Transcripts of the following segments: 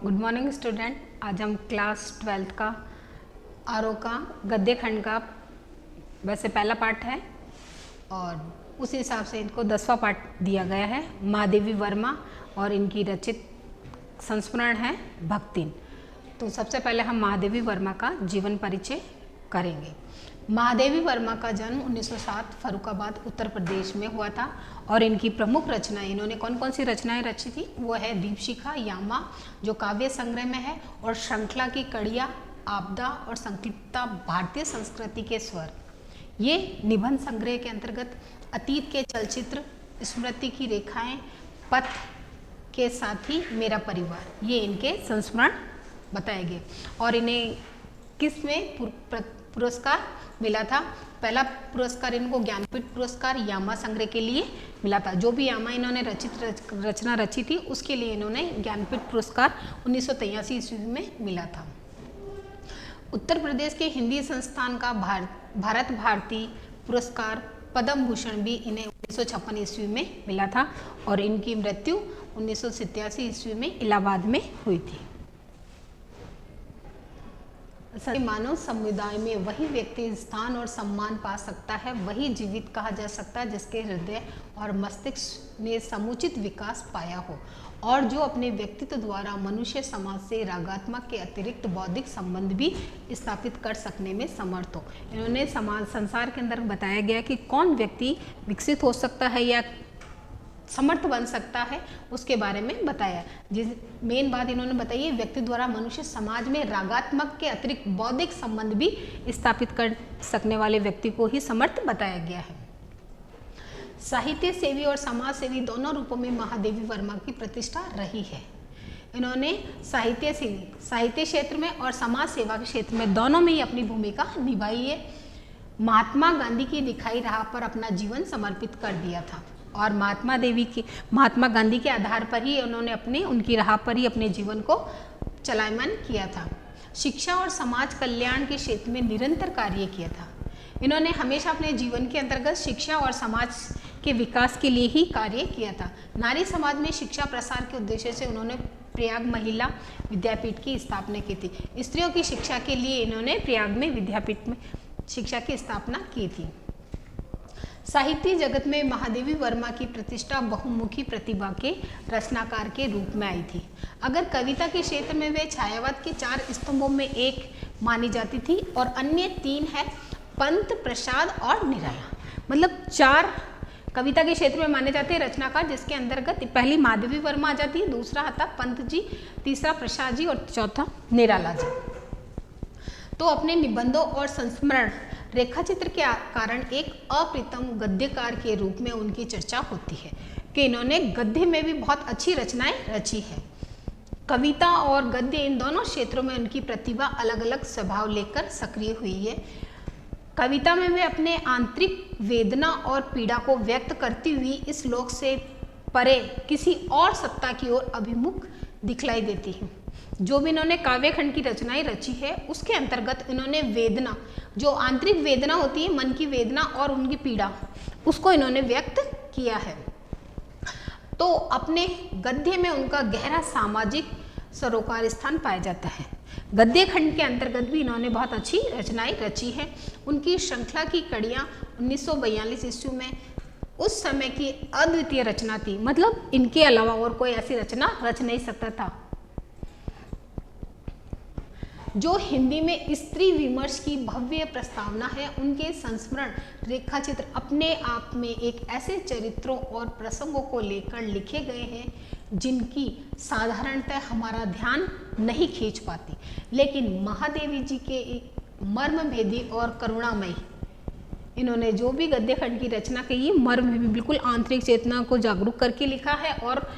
Good morning student. आज हम class 12th का आरो का गद्य खंड का वैसे पहला पार्ट है और उस हिसाब से इनको 10वां पार्ट दिया गया है। महादेवी वर्मा और इनकी रचित संस्मरण है भक्तिन। तो सबसे पहले हम महादेवी वर्मा का जीवन परिचय करेंगे। महादेवी वर्मा का जन्म 1907 फर्रुखाबाद उत्तर प्रदेश में हुआ था और इनकी प्रमुख रचनाएं, इन्होंने कौन कौन सी रचनाएं रची थी वो है दीपशिखा, यामा जो काव्य संग्रह में है, और श्रृंखला की कड़ियाँ, आपदा और संक्षिप्तता, भारतीय संस्कृति के स्वर। ये निबंध संग्रह के अंतर्गत अतीत के चलचित्र, स्मृति की रेखाएं, पथ के साथी, मेरा परिवार, ये इनके संस्मरण बताए गए। और इन्हें किस में पुरस्कार मिला था? पहला पुरस्कार इनको ज्ञानपीठ पुरस्कार यामा संग्रह के लिए मिला था। जो भी यामा इन्होंने रचना रची थी उसके लिए इन्होंने ज्ञानपीठ पुरस्कार 1983 ईस्वी में मिला था। उत्तर प्रदेश के हिंदी संस्थान का भारत भारती पुरस्कार पद्म भूषण भी इन्हें 1956 ईस्वी में मिला था और इनकी मृत्यु 1987 ईस्वी में इलाहाबाद में हुई थी। मानव समुदाय में वही व्यक्ति स्थान और सम्मान पा सकता है, वही जीवित कहा जा सकता है जिसके हृदय और मस्तिष्क ने समुचित विकास पाया हो और जो अपने व्यक्तित्व द्वारा मनुष्य समाज से रागात्मक के अतिरिक्त बौद्धिक संबंध भी स्थापित कर सकने में समर्थ हो। इन्होंने समाज संसार के अंदर बताया गया कि कौन व्यक्ति विकसित हो सकता है या समर्थ बन सकता है, उसके बारे में बताया। जिस मेन बात इन्होंने बताई है, व्यक्ति द्वारा मनुष्य समाज में रागात्मक के अतिरिक्त बौद्धिक संबंध भी स्थापित कर सकने वाले व्यक्ति को ही समर्थ बताया गया है। साहित्य सेवी और समाज सेवी दोनों रूपों में महादेवी वर्मा की प्रतिष्ठा रही है। इन्होंने साहित्य क्षेत्र में और समाज सेवा के क्षेत्र में दोनों में ही अपनी भूमिका निभाई है। महात्मा गांधी की दिखाई राह पर अपना जीवन समर्पित कर दिया था और महात्मा गांधी के आधार पर ही उन्होंने उनकी राह पर ही अपने जीवन को चलायमान किया था। शिक्षा और समाज कल्याण के क्षेत्र में निरंतर कार्य किया था। इन्होंने हमेशा अपने जीवन के अंतर्गत शिक्षा और समाज के विकास के लिए ही कार्य किया था। नारी समाज में शिक्षा प्रसार के उद्देश्य से उन्होंने प्रयाग महिला विद्यापीठ की स्थापना की थी। स्त्रियों की शिक्षा के लिए इन्होंने प्रयाग में विद्यापीठ में शिक्षा की स्थापना की थी। साहित्य जगत में महादेवी वर्मा की प्रतिष्ठा बहुमुखी प्रतिभा के रचनाकार के रूप में आई थी। अगर कविता के क्षेत्र में वे छायावाद के 4 स्तंभों में एक मानी जाती थी और अन्य 3 है पंत, प्रसाद और निराला। मतलब 4 कविता के क्षेत्र में माने जाते हैं रचनाकार, जिसके अंतर्गत पहली महादेवी वर्मा आ जाती है, दूसरा आता पंत जी, तीसरा प्रसाद जी और चौथा निराला जी। तो अपने निबंधों और संस्मरण रेखाचित्र के कारण एक अप्रतिम गद्यकार के रूप में उनकी चर्चा होती है कि इन्होंने गद्य में भी बहुत अच्छी रचनाएं रची है। कविता और गद्य इन दोनों क्षेत्रों में उनकी प्रतिभा अलग अलग स्वभाव लेकर सक्रिय हुई है। कविता में वे अपने आंतरिक वेदना और पीड़ा को व्यक्त करती हुई इस लोक से परे किसी और सत्ता की ओर अभिमुख दिखलाई देती हैं। जो भी इन्होंने काव्य खंड की रचनाएं रची है उसके अंतर्गत इन्होंने वेदना, जो आंतरिक वेदना होती है, मन की वेदना और उनकी पीड़ा, उसको इन्होंने व्यक्त किया है। तो अपने गद्य में उनका गहरा सामाजिक सरोकार स्थान पाया जाता है। गद्य खंड के अंतर्गत भी इन्होंने बहुत अच्छी रचनाएं रची है। उनकी श्रृंखला की कड़ियाँ 1942 ईस्वी में उस समय की अद्वितीय रचना थी। मतलब इनके अलावा और कोई ऐसी रचना रच नहीं सकता था। जो हिंदी में स्त्री विमर्श की भव्य प्रस्तावना है, उनके संस्मरण रेखाचित्र अपने आप में एक ऐसे चरित्रों और प्रसंगों को लेकर लिखे गए हैं जिनकी साधारणतः हमारा ध्यान नहीं खींच पाती, लेकिन महादेवी जी के मर्मभेदी और करुणामयी, इन्होंने जो भी गद्य खंड की रचना की है मर्म बिल्कुल आंतरिक चेतना को जागरूक करके लिखा है और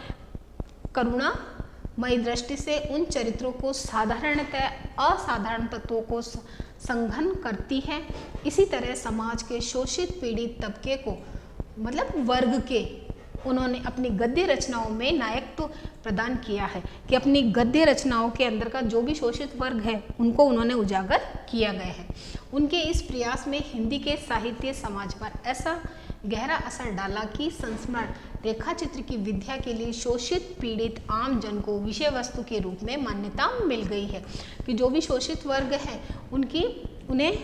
करुणामयी दृष्टि से उन चरित्रों को साधारणतः असाधारण तत्वों को संघन करती है। इसी तरह समाज के शोषित पीड़ित तबके को, मतलब वर्ग के, उन्होंने अपनी गद्य रचनाओं में नायकत्व प्रदान किया है कि अपनी गद्य रचनाओं के अंदर का जो भी शोषित वर्ग है उनको उन्होंने उजागर किया गया है। उनके इस प्रयास में हिंदी के साहित्य समाज पर ऐसा गहरा असर डाला कि संस्मरण रेखा चित्र की विद्या के लिए शोषित पीड़ित आम जन को विषय वस्तु के रूप में मान्यता मिल गई है, कि जो भी शोषित वर्ग है उन्हें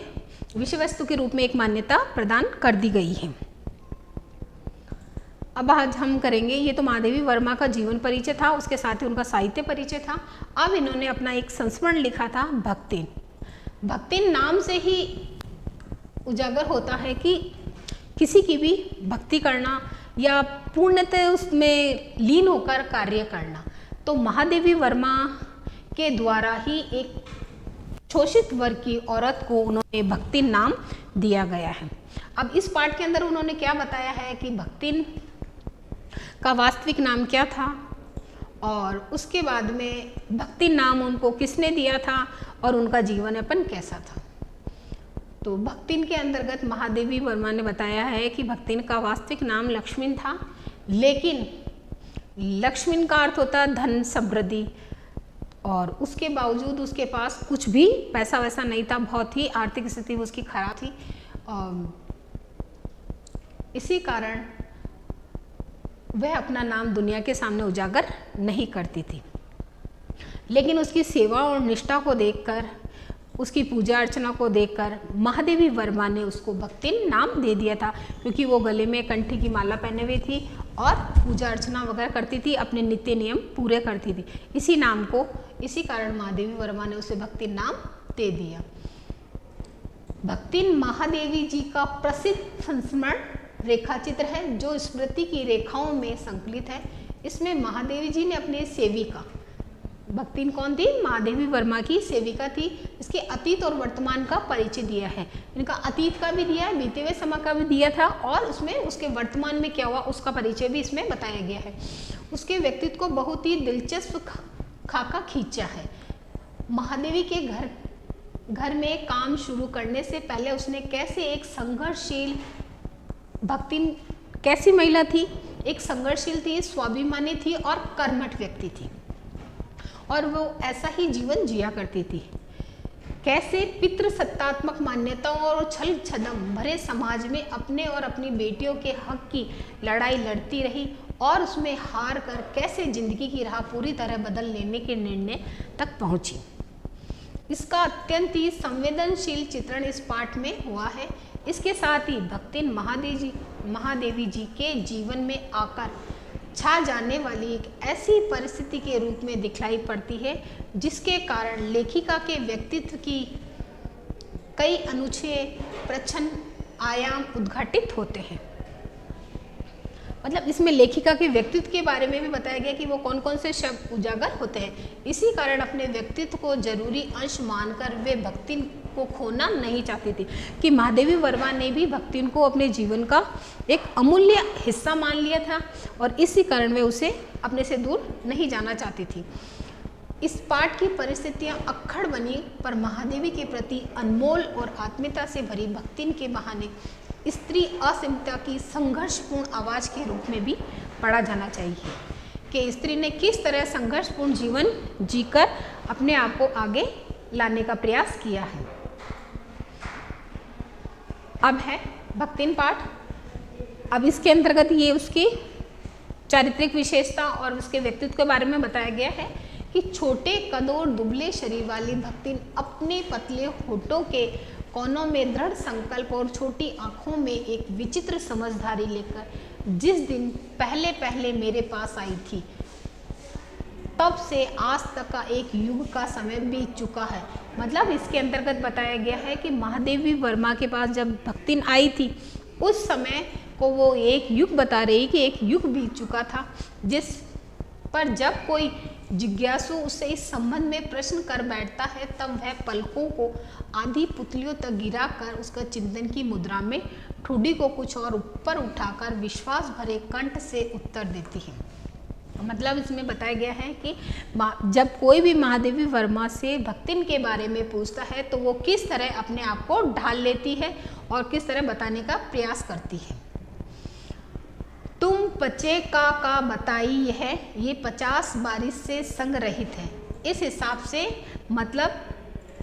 विषय वस्तु के रूप में एक मान्यता प्रदान कर दी गई है। अब आज हम करेंगे, ये तो महादेवी वर्मा का जीवन परिचय था, उसके साथ ही उनका साहित्य परिचय था। अब इन्होंने अपना एक संस्मरण लिखा था भक्तिन। भक्तिन नाम से ही उजागर होता है कि किसी की भी भक्ति करना या पूर्णतः उसमें लीन होकर कार्य करना। तो महादेवी वर्मा के द्वारा ही एक शोषित वर्ग की औरत को उन्होंने भक्तिन नाम दिया गया है। अब इस पाठ के अंदर उन्होंने क्या बताया है कि भक्तिन का वास्तविक नाम क्या था और उसके बाद में भक्तिन नाम उनको किसने दिया था और उनका जीवन यापन कैसा था। तो भक्तिन के अंतर्गत महादेवी वर्मा ने बताया है कि भक्तिन का वास्तविक नाम लक्ष्मीन था, लेकिन लक्ष्मीन का अर्थ होता है धन समृद्धि, और उसके बावजूद उसके पास कुछ भी पैसा वैसा नहीं था, बहुत ही आर्थिक स्थिति उसकी खराब थी। इसी कारण वह अपना नाम दुनिया के सामने उजागर नहीं करती थी, लेकिन उसकी सेवा और निष्ठा को देखकर, उसकी पूजा अर्चना को देखकर महादेवी वर्मा ने उसको भक्तिन नाम दे दिया था, क्योंकि वो गले में कंठी की माला पहने हुई थी और पूजा अर्चना वगैरह करती थी, अपने नित्य नियम पूरे करती थी। इसी कारण महादेवी वर्मा ने उसे भक्तिन नाम दे दिया। भक्तिन महादेवी जी का प्रसिद्ध संस्मरण रेखा चित्र है, जो स्मृति की रेखाओं में संकलित है। इसमें महादेवी जी ने अपने सेविका, भक्तिन कौन थी? महादेवी वर्मा की सेविका थी। इसके अतीत और वर्तमान का परिचय दिया है। इनका अतीत का भी दिया है, बीते हुए समय का भी दिया था, और उसमें उसके वर्तमान में क्या हुआ उसका परिचय भी इसमें बताया गया है। उसके व्यक्तित्व को बहुत ही दिलचस्प खाका खींचा है। महादेवी के घर में काम शुरू करने से पहले उसने कैसे एक संघर्षशील, भक्तिन कैसी महिला थी? एक संघर्षशील थी, स्वाभिमानी थी और कर्मठ व्यक्ति थी, और वो ऐसा ही जीवन जिया करती थी। कैसे पितृसत्तात्मक मान्यताओं और छल छदम भरे समाज में अपने और अपनी बेटियों के हक की लड़ाई लड़ती रही, और उसमें हार कर कैसे जिंदगी की राह पूरी तरह बदल लेने के निर्णय तक पहुंची। इसका अत्यंत ही संवेदनशील चित्रण इस पाठ में हुआ है। इसके साथ ही भक्तिन महादेवी जी के जीवन में आकर छा जाने वाली एक ऐसी परिस्थिति के रूप में दिखलाई पड़ती है, जिसके कारण लेखिका के व्यक्तित्व की कई अनूठे प्रच्छन्न आयाम उद्घाटित होते हैं। मतलब इसमें लेखिका के व्यक्तित्व के बारे में भी बताया गया कि वो कौन कौन से शब्द उजागर होते हैं। इसी कारण अपने व्यक्तित्व को जरूरी अंश मानकर वे भक्तिन को खोना नहीं चाहती थी, कि महादेवी वर्मा ने भी भक्तिन को अपने जीवन का एक अमूल्य हिस्सा मान लिया था, और इसी कारण वे उसे अपने से दूर नहीं जाना चाहती थी। इस पाठ की परिस्थितियां अक्खड़ बनी, पर महादेवी के प्रति अनमोल और आत्मीयता से भरी भक्तिन के बहाने स्त्री असीमता की संघर्षपूर्ण आवाज के रूप में भी पढ़ा जाना चाहिए, कि स्त्री ने किस तरह संघर्षपूर्ण जीवन जीकर अपने आप को आगे लाने का प्रयास किया है। अब है भक्तिन पाठ। अब इसके अंतर्गत ये उसकी चारित्रिक विशेषता और उसके व्यक्तित्व के बारे में बताया गया है, कि छोटे कद और दुबले शरीर वाली भक्तिन अपने पतले होठों के कोनों में दृढ़ संकल्प और छोटी आंखों में एक विचित्र समझदारी लेकर जिस दिन पहले पहले मेरे पास आई थी, तब से आज तक का एक युग का समय बीत चुका है। मतलब इसके अंतर्गत बताया गया है कि महादेवी वर्मा के पास जब भक्तिन आई थी, उस समय को वो एक युग बता रही कि एक युग बीत चुका था, जिस पर जब कोई जिज्ञासु उससे इस संबंध में प्रश्न कर बैठता है, तब वह पलकों को आधी पुतलियों तक गिराकर उसका चिंतन की मुद्रा में ठुड्डी को कुछ और ऊपर उठाकर विश्वास भरे कंठ से उत्तर देती है। मतलब इसमें बताया गया है कि जब कोई भी महादेवी वर्मा से भक्तिन के बारे में पूछता है, तो वो किस तरह अपने आप को ढाल लेती है और किस तरह बताने का प्रयास करती है। तुम पचे का बताई है, ये 50 बारिश से संग रहित है। इस हिसाब से मतलब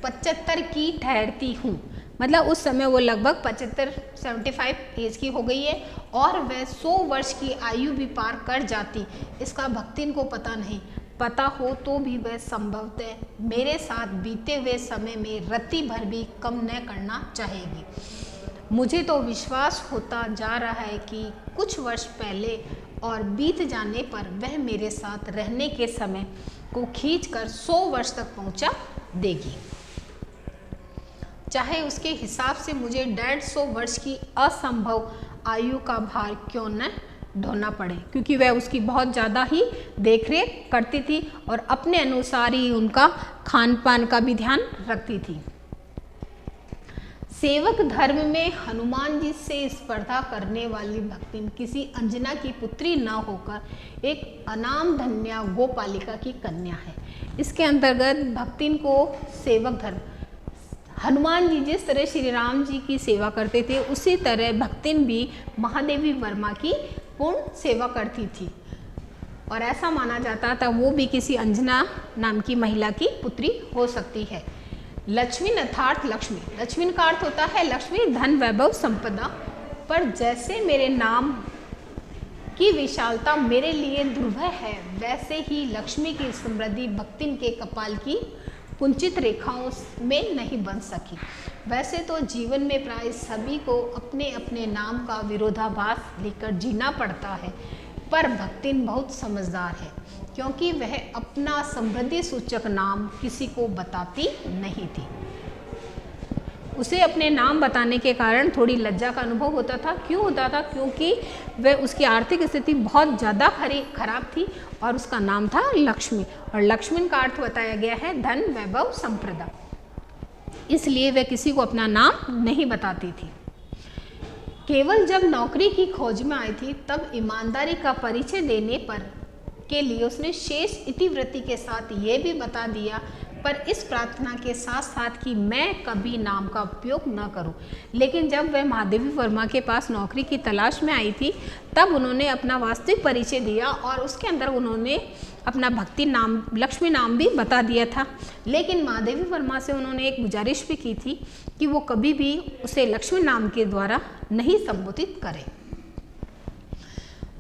75 की ठहरती हूँ। मतलब उस समय वो लगभग 75 एज की हो गई है और वह 100 वर्ष की आयु भी पार कर जाती, इसका भक्तिन को पता नहीं। पता हो तो भी वह संभवतः मेरे साथ बीते हुए समय में रत्ती भर भी कम न करना चाहेगी। मुझे तो विश्वास होता जा रहा है कि कुछ वर्ष पहले और बीत जाने पर वह मेरे साथ रहने के समय को खींचकर 100 वर्ष तक पहुंचा देगी। चाहे उसके हिसाब से मुझे 150 वर्ष की असंभव आयु का भार क्यों न ढोना पड़े, क्योंकि वह उसकी बहुत ज़्यादा ही देखरेख करती थी और अपने अनुसार ही उनका खान पान का भी ध्यान रखती थी। सेवक धर्म में हनुमान जी से स्पर्धा करने वाली भक्तिन किसी अंजना की पुत्री न होकर एक अनाम धन्या गोपालिका की कन्या है। इसके अंतर्गत भक्तिन को सेवक धर्म, हनुमान जी जिस तरह श्री राम जी की सेवा करते थे उसी तरह भक्तिन भी महादेवी वर्मा की पूर्ण सेवा करती थी और ऐसा माना जाता था वो भी किसी अंजना नाम की महिला की पुत्री हो सकती है। लक्ष्मी अर्थात लक्ष्मी, लक्ष्मी का अर्थ होता है लक्ष्मी, धन, वैभव, संपदा। पर जैसे मेरे नाम की विशालता मेरे लिए दुर्लभ है, वैसे ही लक्ष्मी की समृद्धि भक्तिन के कपाल की कुंचित रेखाओं में नहीं बन सकी। वैसे तो जीवन में प्राय सभी को अपने अपने नाम का विरोधाभास लेकर जीना पड़ता है, पर भक्तिन बहुत समझदार है, क्योंकि वह अपना समृद्धि सूचक नाम किसी को बताती नहीं थी। उसे अपने नाम बताने के कारण थोड़ी लज्जा का अनुभव होता था। क्यों होता था? क्योंकि वह उसकी आर्थिक स्थिति बहुत ज़्यादा खराब थी और उसका नाम था लक्ष्मी, और लक्ष्मी का अर्थ बताया गया है धन, वैभव, संपदा। इसलिए वह किसी को अपना नाम नहीं बताती थी। केवल जब नौकरी की खोज में आई थी तब ईमानदारी का परिचय देने पर के लिए उसने शेष इतिवृत्ति के साथ ये भी बता दिया, पर इस प्रार्थना के साथ साथ कि मैं कभी नाम का उपयोग न करूं। लेकिन जब वह महादेवी वर्मा के पास नौकरी की तलाश में आई थी तब उन्होंने अपना वास्तविक परिचय दिया और उसके अंदर उन्होंने अपना भक्ति नाम, लक्ष्मी नाम भी बता दिया था। लेकिन महादेवी वर्मा से उन्होंने एक गुजारिश भी की थी कि वो कभी भी उसे लक्ष्मी नाम के द्वारा नहीं संबोधित करें।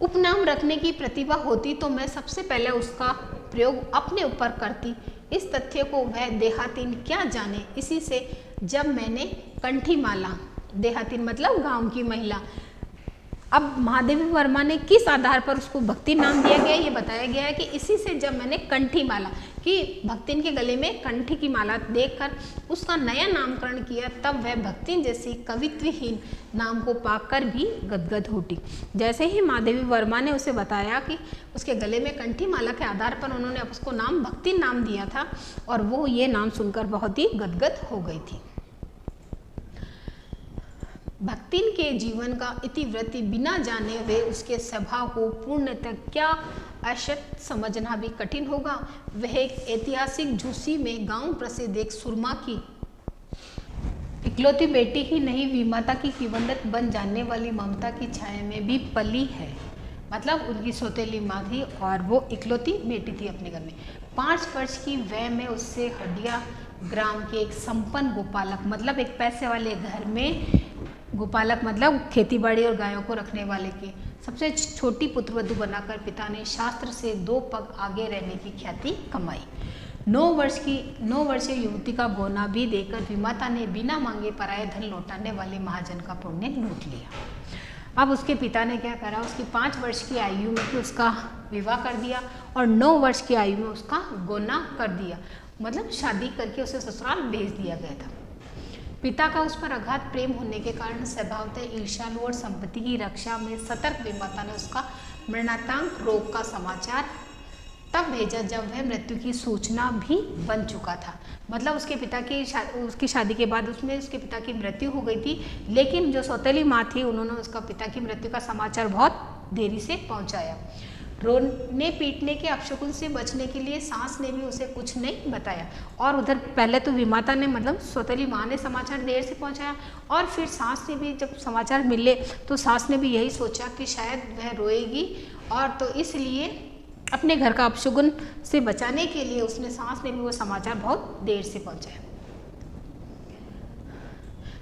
उपनाम रखने की प्रतिभा होती तो मैं सबसे पहले उसका प्रयोग अपने ऊपर करती। इस तथ्य को वह देहातीन क्या जाने। इसी से जब मैंने कंठी माला, देहातीन मतलब गांव की महिला, अब महादेवी वर्मा ने किस आधार पर उसको भक्ति नाम दिया गया ये बताया गया है कि इसी से जब मैंने कंठी माला कि भक्तिन के गले में कंठी की माला देखकर उसका नया नामकरण किया, तब वह भक्तिन जैसी कवित्वहीन नाम को पाकर भी गदगद उठी। जैसे ही महादेवी वर्मा ने उसे बताया कि उसके गले में कंठी माला के आधार पर उन्होंने उसको नाम भक्तिन नाम दिया था और वो ये नाम सुनकर बहुत ही गदगद हो गई थी। भक्तिन के जीवन का इतिवृत्ति बिना जाने हुए उसके स्वभाव को पूर्णतः क्या अशक्त समझना भी कठिन होगा। वह एक ऐतिहासिक झूसी में गांव प्रसिद्ध एक सुरमा की इकलौती बेटी ही नहीं, विमाता की किवंदत बन जाने वाली ममता की छाया में भी पली है। मतलब उनकी सौतेली माँ थी और वो इकलौती बेटी थी अपने घर में। 5 वर्ष की वह में उससे हडिया ग्राम के एक संपन्न गोपालक, मतलब एक पैसे वाले घर में गोपालक मतलब खेतीबाड़ी और गायों को रखने वाले के सबसे छोटी पुत्रवधु बनाकर पिता ने शास्त्र से 2 पग आगे रहने की ख्याति कमाई। 9 वर्षीय युवती का गौना भी देकर विमाता ने बिना मांगे पराये धन लौटाने वाले महाजन का पुण्य लूट लिया। अब उसके पिता ने क्या करा, उसकी 5 वर्ष की आयु में तो उसका विवाह कर दिया और 9 वर्ष की आयु में उसका गौना कर दिया, मतलब शादी करके उसे ससुराल भेज दिया गया था। पिता का उस पर अगाध प्रेम होने के कारण स्वभावतः ईर्ष्यालु और संपत्ति की रक्षा में सतर्क विमाता ने उसका मरणांतक रोग का समाचार तब भेजा जब वह मृत्यु की सूचना भी बन चुका था। मतलब उसके पिता की उसकी शादी के बाद उसमें उसके पिता की मृत्यु हो गई थी, लेकिन जो सौतेली माँ थी उन्होंने उसका पिता की मृत्यु का समाचार बहुत देरी से पहुँचाया। रोने पीटने के अपशकुन से बचने के लिए सास ने भी उसे कुछ नहीं बताया और उधर पहले तो विमाता ने मतलब सौतेली माँ ने समाचार देर से पहुंचाया और फिर सास ने भी जब समाचार मिले तो सास ने भी यही सोचा कि शायद वह रोएगी और तो इसलिए अपने घर का अपशकुन से बचाने के लिए उसने सास ने भी वो समाचार बहुत देर से पहुंचाया।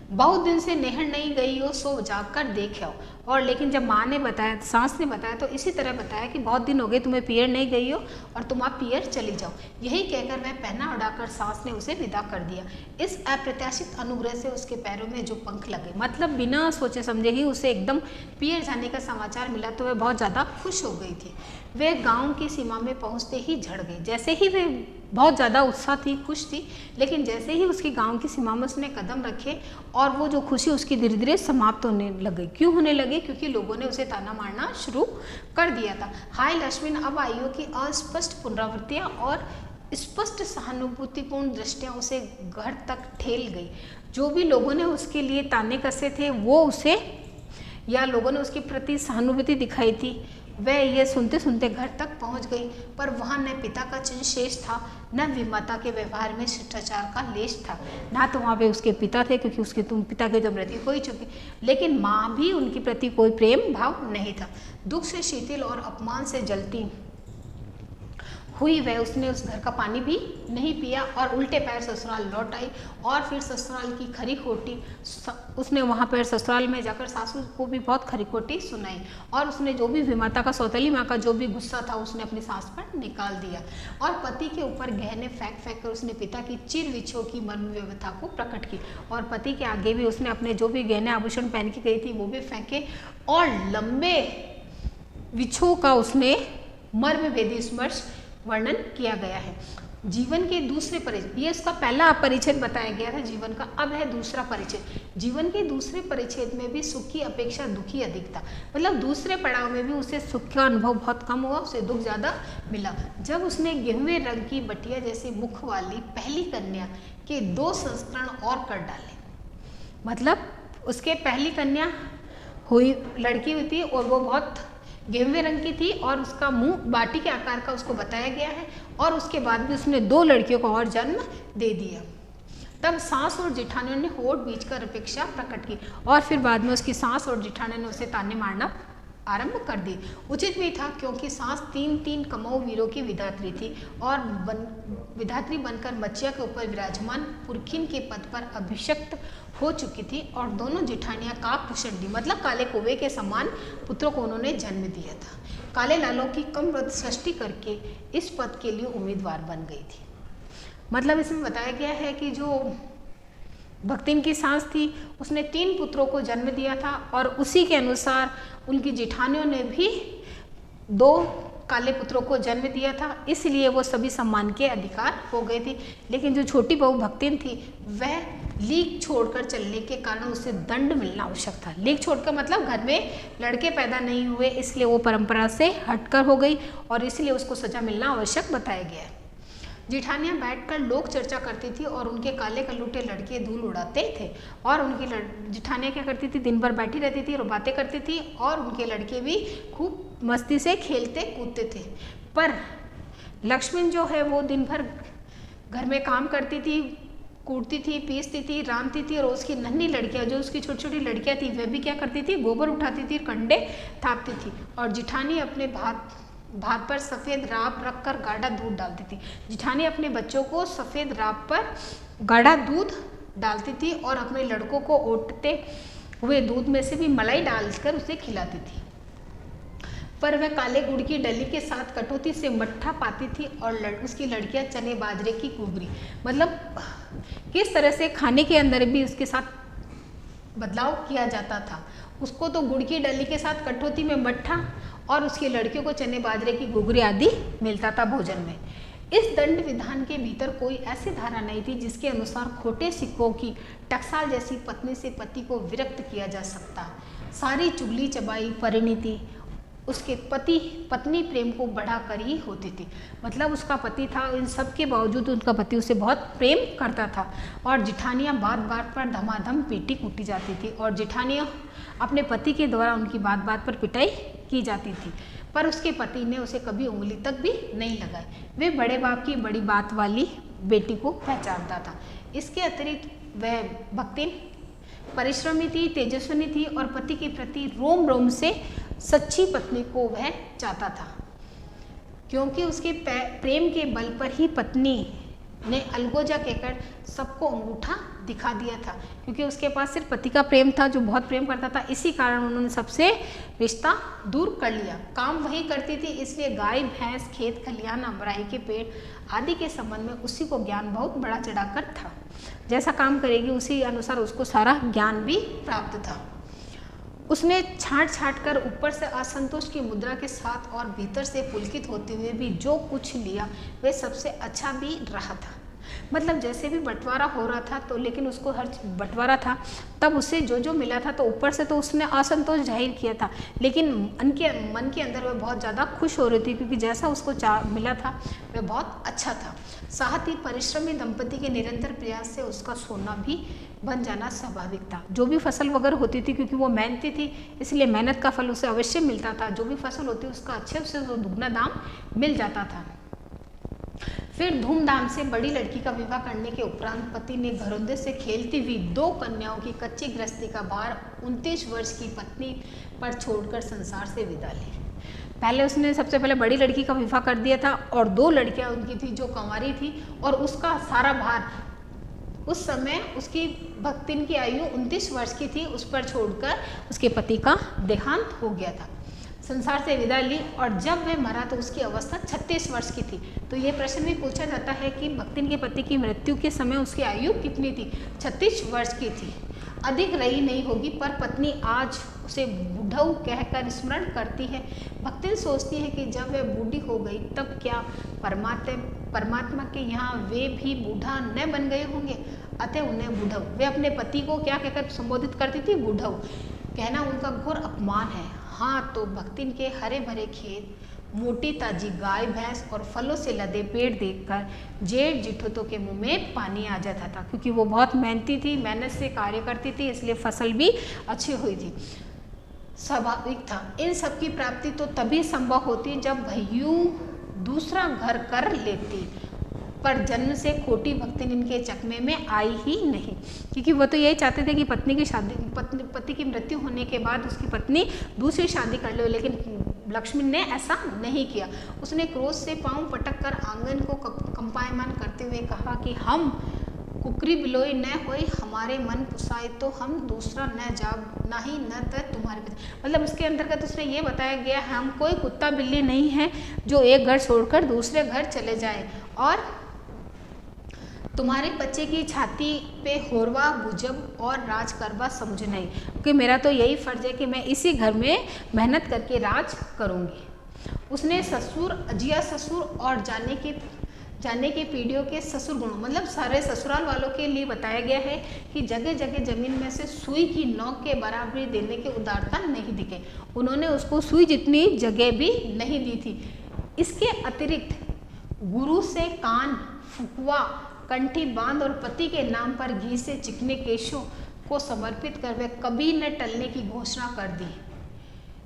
बहुत दिन से नहर नहीं गई हो, सो जाकर देख आओ। और लेकिन जब माँ ने बताया, सास ने बताया, तो इसी तरह बताया कि बहुत दिन हो गए तुम्हें पियर नहीं गई हो और तुम आप पियर चली जाओ। यही कहकर वह पहना उड़ाकर सास ने उसे विदा कर दिया। इस अप्रत्याशित अनुग्रह से उसके पैरों में जो पंख लगे, मतलब बिना सोचे समझे ही उसे एकदम पियर जाने का समाचार मिला तो वह बहुत ज़्यादा खुश हो गई थी। वह गाँव की सीमा में पहुँचते ही झड़ गई। जैसे ही वे बहुत ज़्यादा उत्साह थी, खुश थी, लेकिन जैसे ही उसकी गांव की सीमा में उसने कदम रखे और वो जो खुशी उसकी धीरे धीरे समाप्त होने लगी। क्यों होने लगी? क्योंकि लोगों ने उसे ताना मारना शुरू कर दिया था। हाय लक्ष्मण अब आयु की अस्पष्ट पुनरावृत्तियाँ और स्पष्ट सहानुभूतिपूर्ण दृष्टियाँ उसे घर तक ठेल गई। जो भी लोगों ने उसके लिए ताने कसे थे वो उसे, या लोगों ने उसके प्रति सहानुभूति दिखाई थी, वह ये सुनते सुनते घर तक पहुंच गई। पर वहां न पिता का चिन्ह शेष था, न विमाता के व्यवहार में शिष्टाचार का लेश था। ना तो वहाँ पे उसके पिता थे, क्योंकि उसके पिता की तो मृत्यु हो ही चुकी, लेकिन माँ भी उनके प्रति कोई प्रेम भाव नहीं था। दुख से शीतल और अपमान से जलती हुई वह उसने उस घर का पानी भी नहीं पिया और उल्टे पैर ससुराल लौट आई। और फिर ससुराल की खरी खोटी उसने वहाँ पर ससुराल में जाकर सासू को भी बहुत खरी खोटी सुनाई। और उसने जो भी विमाता का, सौतेली माँ का जो भी गुस्सा था उसने अपनी सास पर निकाल दिया। और पति के ऊपर गहने फेंक फेंक कर उसने पिता की चिर विछो की मर्म व्यवस्था को प्रकट की। और पति के आगे भी उसने अपने जो भी गहने आभूषण पहन के गई थी वो भी फेंके। और लंबे विछो का उसने मर्म भेदी स्मर्श वर्णन किया गया है। जीवन के दूसरे परिचय, ये उसका पहला परिच्छेद बताया गया था जीवन का। अब है दूसरा परिच्छेद। जीवन के दूसरे परिच्छेद में भी सुख की अपेक्षा दुखी अधिक था। मतलब दूसरे पड़ाव में भी उसे सुख का अनुभव बहुत कम हुआ, उसे दुख ज़्यादा मिला। जब उसने गेहुए रंग की बटिया जैसे मुख वाली पहली कन्या के 2 संस्करण और कर डाले। मतलब उसके पहली कन्या हुई, लड़की हुई थी और वो बहुत गेहुए रंग की थी और उसका मुंह बाटी के आकार का उसको बताया गया है। और उसके बाद भी उसने 2 लड़कियों को और जन्म दे दिया। तब सास और जेठानियों ने होठ बींचकर अपेक्षा प्रकट की। और फिर बाद में उसकी सास और जेठानियों ने उसे ताने मारना आरंभ कर दी। उचित भी था, क्योंकि सास 3 कमऊ वीरों की विधात्री थी और विधात्री बनकर बच्चिया के ऊपर विराजमान पुरखिन के पद पर अभिषिक्त हो चुकी थी। और दोनों जेठानियां काकभूषणी, मतलब काले कौवे के समान पुत्रों को उन्होंने जन्म दिया था। काले लालों की कम व्रत सृष्टि करके इस पद के लिए उम्मीदवार बन गई थी। मतलब इसमें बताया गया है कि जो भक्तिन की सास थी उसने 3 पुत्रों को जन्म दिया था और उसी के अनुसार उनकी जेठानियों ने भी 2 काले पुत्रों को जन्म दिया था, इसलिए वो सभी सम्मान के अधिकार हो गई थी। लेकिन जो छोटी बहू भक्तिन थी वह लीक छोड़कर चलने के कारण उसे दंड मिलना आवश्यक था। लीक छोड़कर मतलब घर में लड़के पैदा नहीं हुए, इसलिए वो परंपरा से हटकर हो गई और इसलिए उसको सजा मिलना आवश्यक बताया गया है। जेठानियाँ बैठकर लोक चर्चा करती थी और उनके काले कलूटे लड़के धूल उड़ाते थे। और उनकी जेठानियाँ क्या करती थी, दिन भर बैठी रहती थी और बातें करती थी और उनके लड़के भी खूब मस्ती से खेलते कूदते थे। पर लक्ष्मण जो है वो दिन भर घर में काम करती थी, कूटती थी, पीसती थी, रांधती थी। और उसकी नन्ही लड़कियाँ, जो उसकी छोटी छोटी लड़कियाँ थी, वह भी क्या करती थी, गोबर उठाती थी, कंडे थापती थी। और जेठानी अपने भात पर सफ़ेद राब रखकर गाढ़ा दूध डालती थी। जेठानी अपने बच्चों को सफ़ेद राब पर गाढ़ा दूध डालती थी और अपने लड़कों को ओटते हुए दूध में से भी मलाई डालकर उसे खिलाती थी। पर वह काले गुड़ की डली के साथ कटौती से मट्ठा पाती थी और उसकी लड़कियां चने बाजरे की कुगरी, मतलब किस तरह से खाने के अंदर भी उसके साथ बदलाव किया जाता था। उसको तो गुड़ की डली के साथ कटौती में मट्ठा और उसकी लड़कियों को चने बाजरे की गुगरी आदि मिलता था भोजन में। इस दंड विधान के भीतर कोई ऐसी धारा नहीं थी जिसके अनुसार खोटे सिक्कों की टकसाल जैसी पत्नी से पति को विरक्त किया जा सकता। सारी चुगली चबाई परिणति उसके पति पत्नी प्रेम को बढ़ाकर ही होती थी। मतलब उसका पति था, इन सब के बावजूद उनका पति उसे बहुत प्रेम करता था। और जेठानियाँ बात बात पर धमाधम पीटी कूटी जाती थी और जेठानियाँ अपने पति के द्वारा उनकी बात बात पर पिटाई की जाती थी। पर उसके पति ने उसे कभी उंगली तक भी नहीं लगाई। वे बड़े बाप की बड़ी बात वाली बेटी को पहचानता था। इसके अतिरिक्त वह भक्तिन परिश्रमी थी, तेजस्विनी थी और पति के प्रति रोम रोम से सच्ची पत्नी को वह चाहता था, क्योंकि उसके प्रेम के बल पर ही पत्नी ने अलगोजा कहकर सबको अंगूठा दिखा दिया था, क्योंकि उसके पास सिर्फ पति का प्रेम था जो बहुत प्रेम करता था। इसी कारण उन्होंने सबसे रिश्ता दूर कर लिया। काम वही करती थी, इसलिए गाय भैंस, खेत खलिहान, अमराई के पेड़ आदि के संबंध में उसी को ज्ञान बहुत बड़ा चढ़ाकर था। जैसा काम करेगी उसी अनुसार उसको सारा ज्ञान भी प्राप्त था। उसने छांट छांट कर ऊपर से असंतोष की मुद्रा के साथ और भीतर से पुलकित होते हुए भी जो कुछ लिया वह सबसे अच्छा भी रहा था। मतलब जैसे भी बंटवारा हो रहा था तो, लेकिन उसको हर बंटवारा था तब उसे जो जो मिला था तो ऊपर से तो उसने असंतोष जाहिर किया था, लेकिन मन के अंदर वह बहुत ज़्यादा खुश हो रही थी, क्योंकि जैसा उसको मिला था वह बहुत अच्छा था। साथ ही परिश्रमी दंपति के निरंतर प्रयास से उसका सोना भी बन जाना स्वाभाविक था। जो भी फसल वगैरह होती थी, क्योंकि वो मेहनती थी इसलिए मेहनत का फल उसे अवश्य मिलता था। जो भी फसल होती उसका अच्छे से दुगना दाम मिल जाता था। फिर धूमधाम से बड़ी लड़की का विवाह करने के उपरांत पति ने घरौंदे से खेलती हुई 2 कन्याओं की कच्ची गृहस्थी का भार 29 वर्ष की पत्नी पर छोड़कर संसार से विदा ली। पहले उसने सबसे पहले बड़ी लड़की का विवाह कर दिया था और 2 लड़कियां उनकी थी जो कंवारी थी, और उसका सारा भार उस समय उसकी भक्तिन की आयु 29 वर्ष की थी, उस पर छोड़कर उसके पति का देहांत हो गया था, संसार से विदा ली। और जब वह मरा तो उसकी अवस्था 36 वर्ष की थी। तो ये प्रश्न भी पूछा जाता है कि भक्तिन के पति की मृत्यु के समय उसकी आयु कितनी थी? 36 वर्ष की थी। अधिक रही नहीं होगी, पर पत्नी आज उसे बुढ़ऊ कहकर स्मरण करती है। भक्तिन सोचती है कि जब वह बूढ़ी हो गई तब क्या परमात्मा के यहाँ वे भी बूढ़ा न बन गए होंगे, अतः उन्हें बुढ़ऊ, वे अपने पति को क्या कहकर संबोधित करती थी? बुढ़ऊ। कहना उनका घोर अपमान है। हाँ, तो भक्तिन के हरे भरे खेत, मोटी ताजी गाय भैंस और फलों से लदे पेड़ देखकर जेठ जिठोतों के मुंह में पानी आ जाता था, क्योंकि वो बहुत मेहनती थी, मेहनत से कार्य करती थी, इसलिए फसल भी अच्छी हुई थी। स्वाभाविक था। इन सब की प्राप्ति तो तभी संभव होती जब भैयू दूसरा घर कर लेती, पर जन्म से खोटी भक्तिन इनके चकमे में आई ही नहीं, क्योंकि वो तो यही चाहते थे कि पत्नी की शादी, पति की मृत्यु होने के बाद उसकी पत्नी दूसरी शादी कर ले, लेकिन लक्ष्मी ने ऐसा नहीं किया। उसने क्रोध से पांव पटक कर आंगन को कंपायमान करते हुए कहा कि हम कुकरी बिलोई न होई, हमारे मन पुसाए तो हम दूसरा न जाग, ना ही न त तुम्हारे पिता। मतलब उसके अंतर्गत उसने ये बताया गया, हम कोई कुत्ता बिल्ली नहीं है जो एक घर छोड़कर दूसरे घर चले जाए, और तुम्हारे बच्चे की छाती पे होरवा गुजब और राज करवा समझ नहीं, क्योंकि मेरा तो यही फर्ज है कि मैं इसी घर में मेहनत करके राज करूँगी। उसने ससुर, अजिया ससुर और जाने के पीढ़ियों के ससुर गुणों, मतलब सारे ससुराल वालों के लिए बताया गया है कि जगह जगह जमीन में से सुई की नोक के बराबरी देने के उदारता नहीं दिखे। उन्होंने उसको सुई जितनी जगह भी नहीं दी थी। इसके अतिरिक्त गुरु से कान, फुकवा, कंठी बांध और पति के नाम पर घी से चिकने केशों को समर्पित कर वे कभी न टलने की घोषणा कर दी।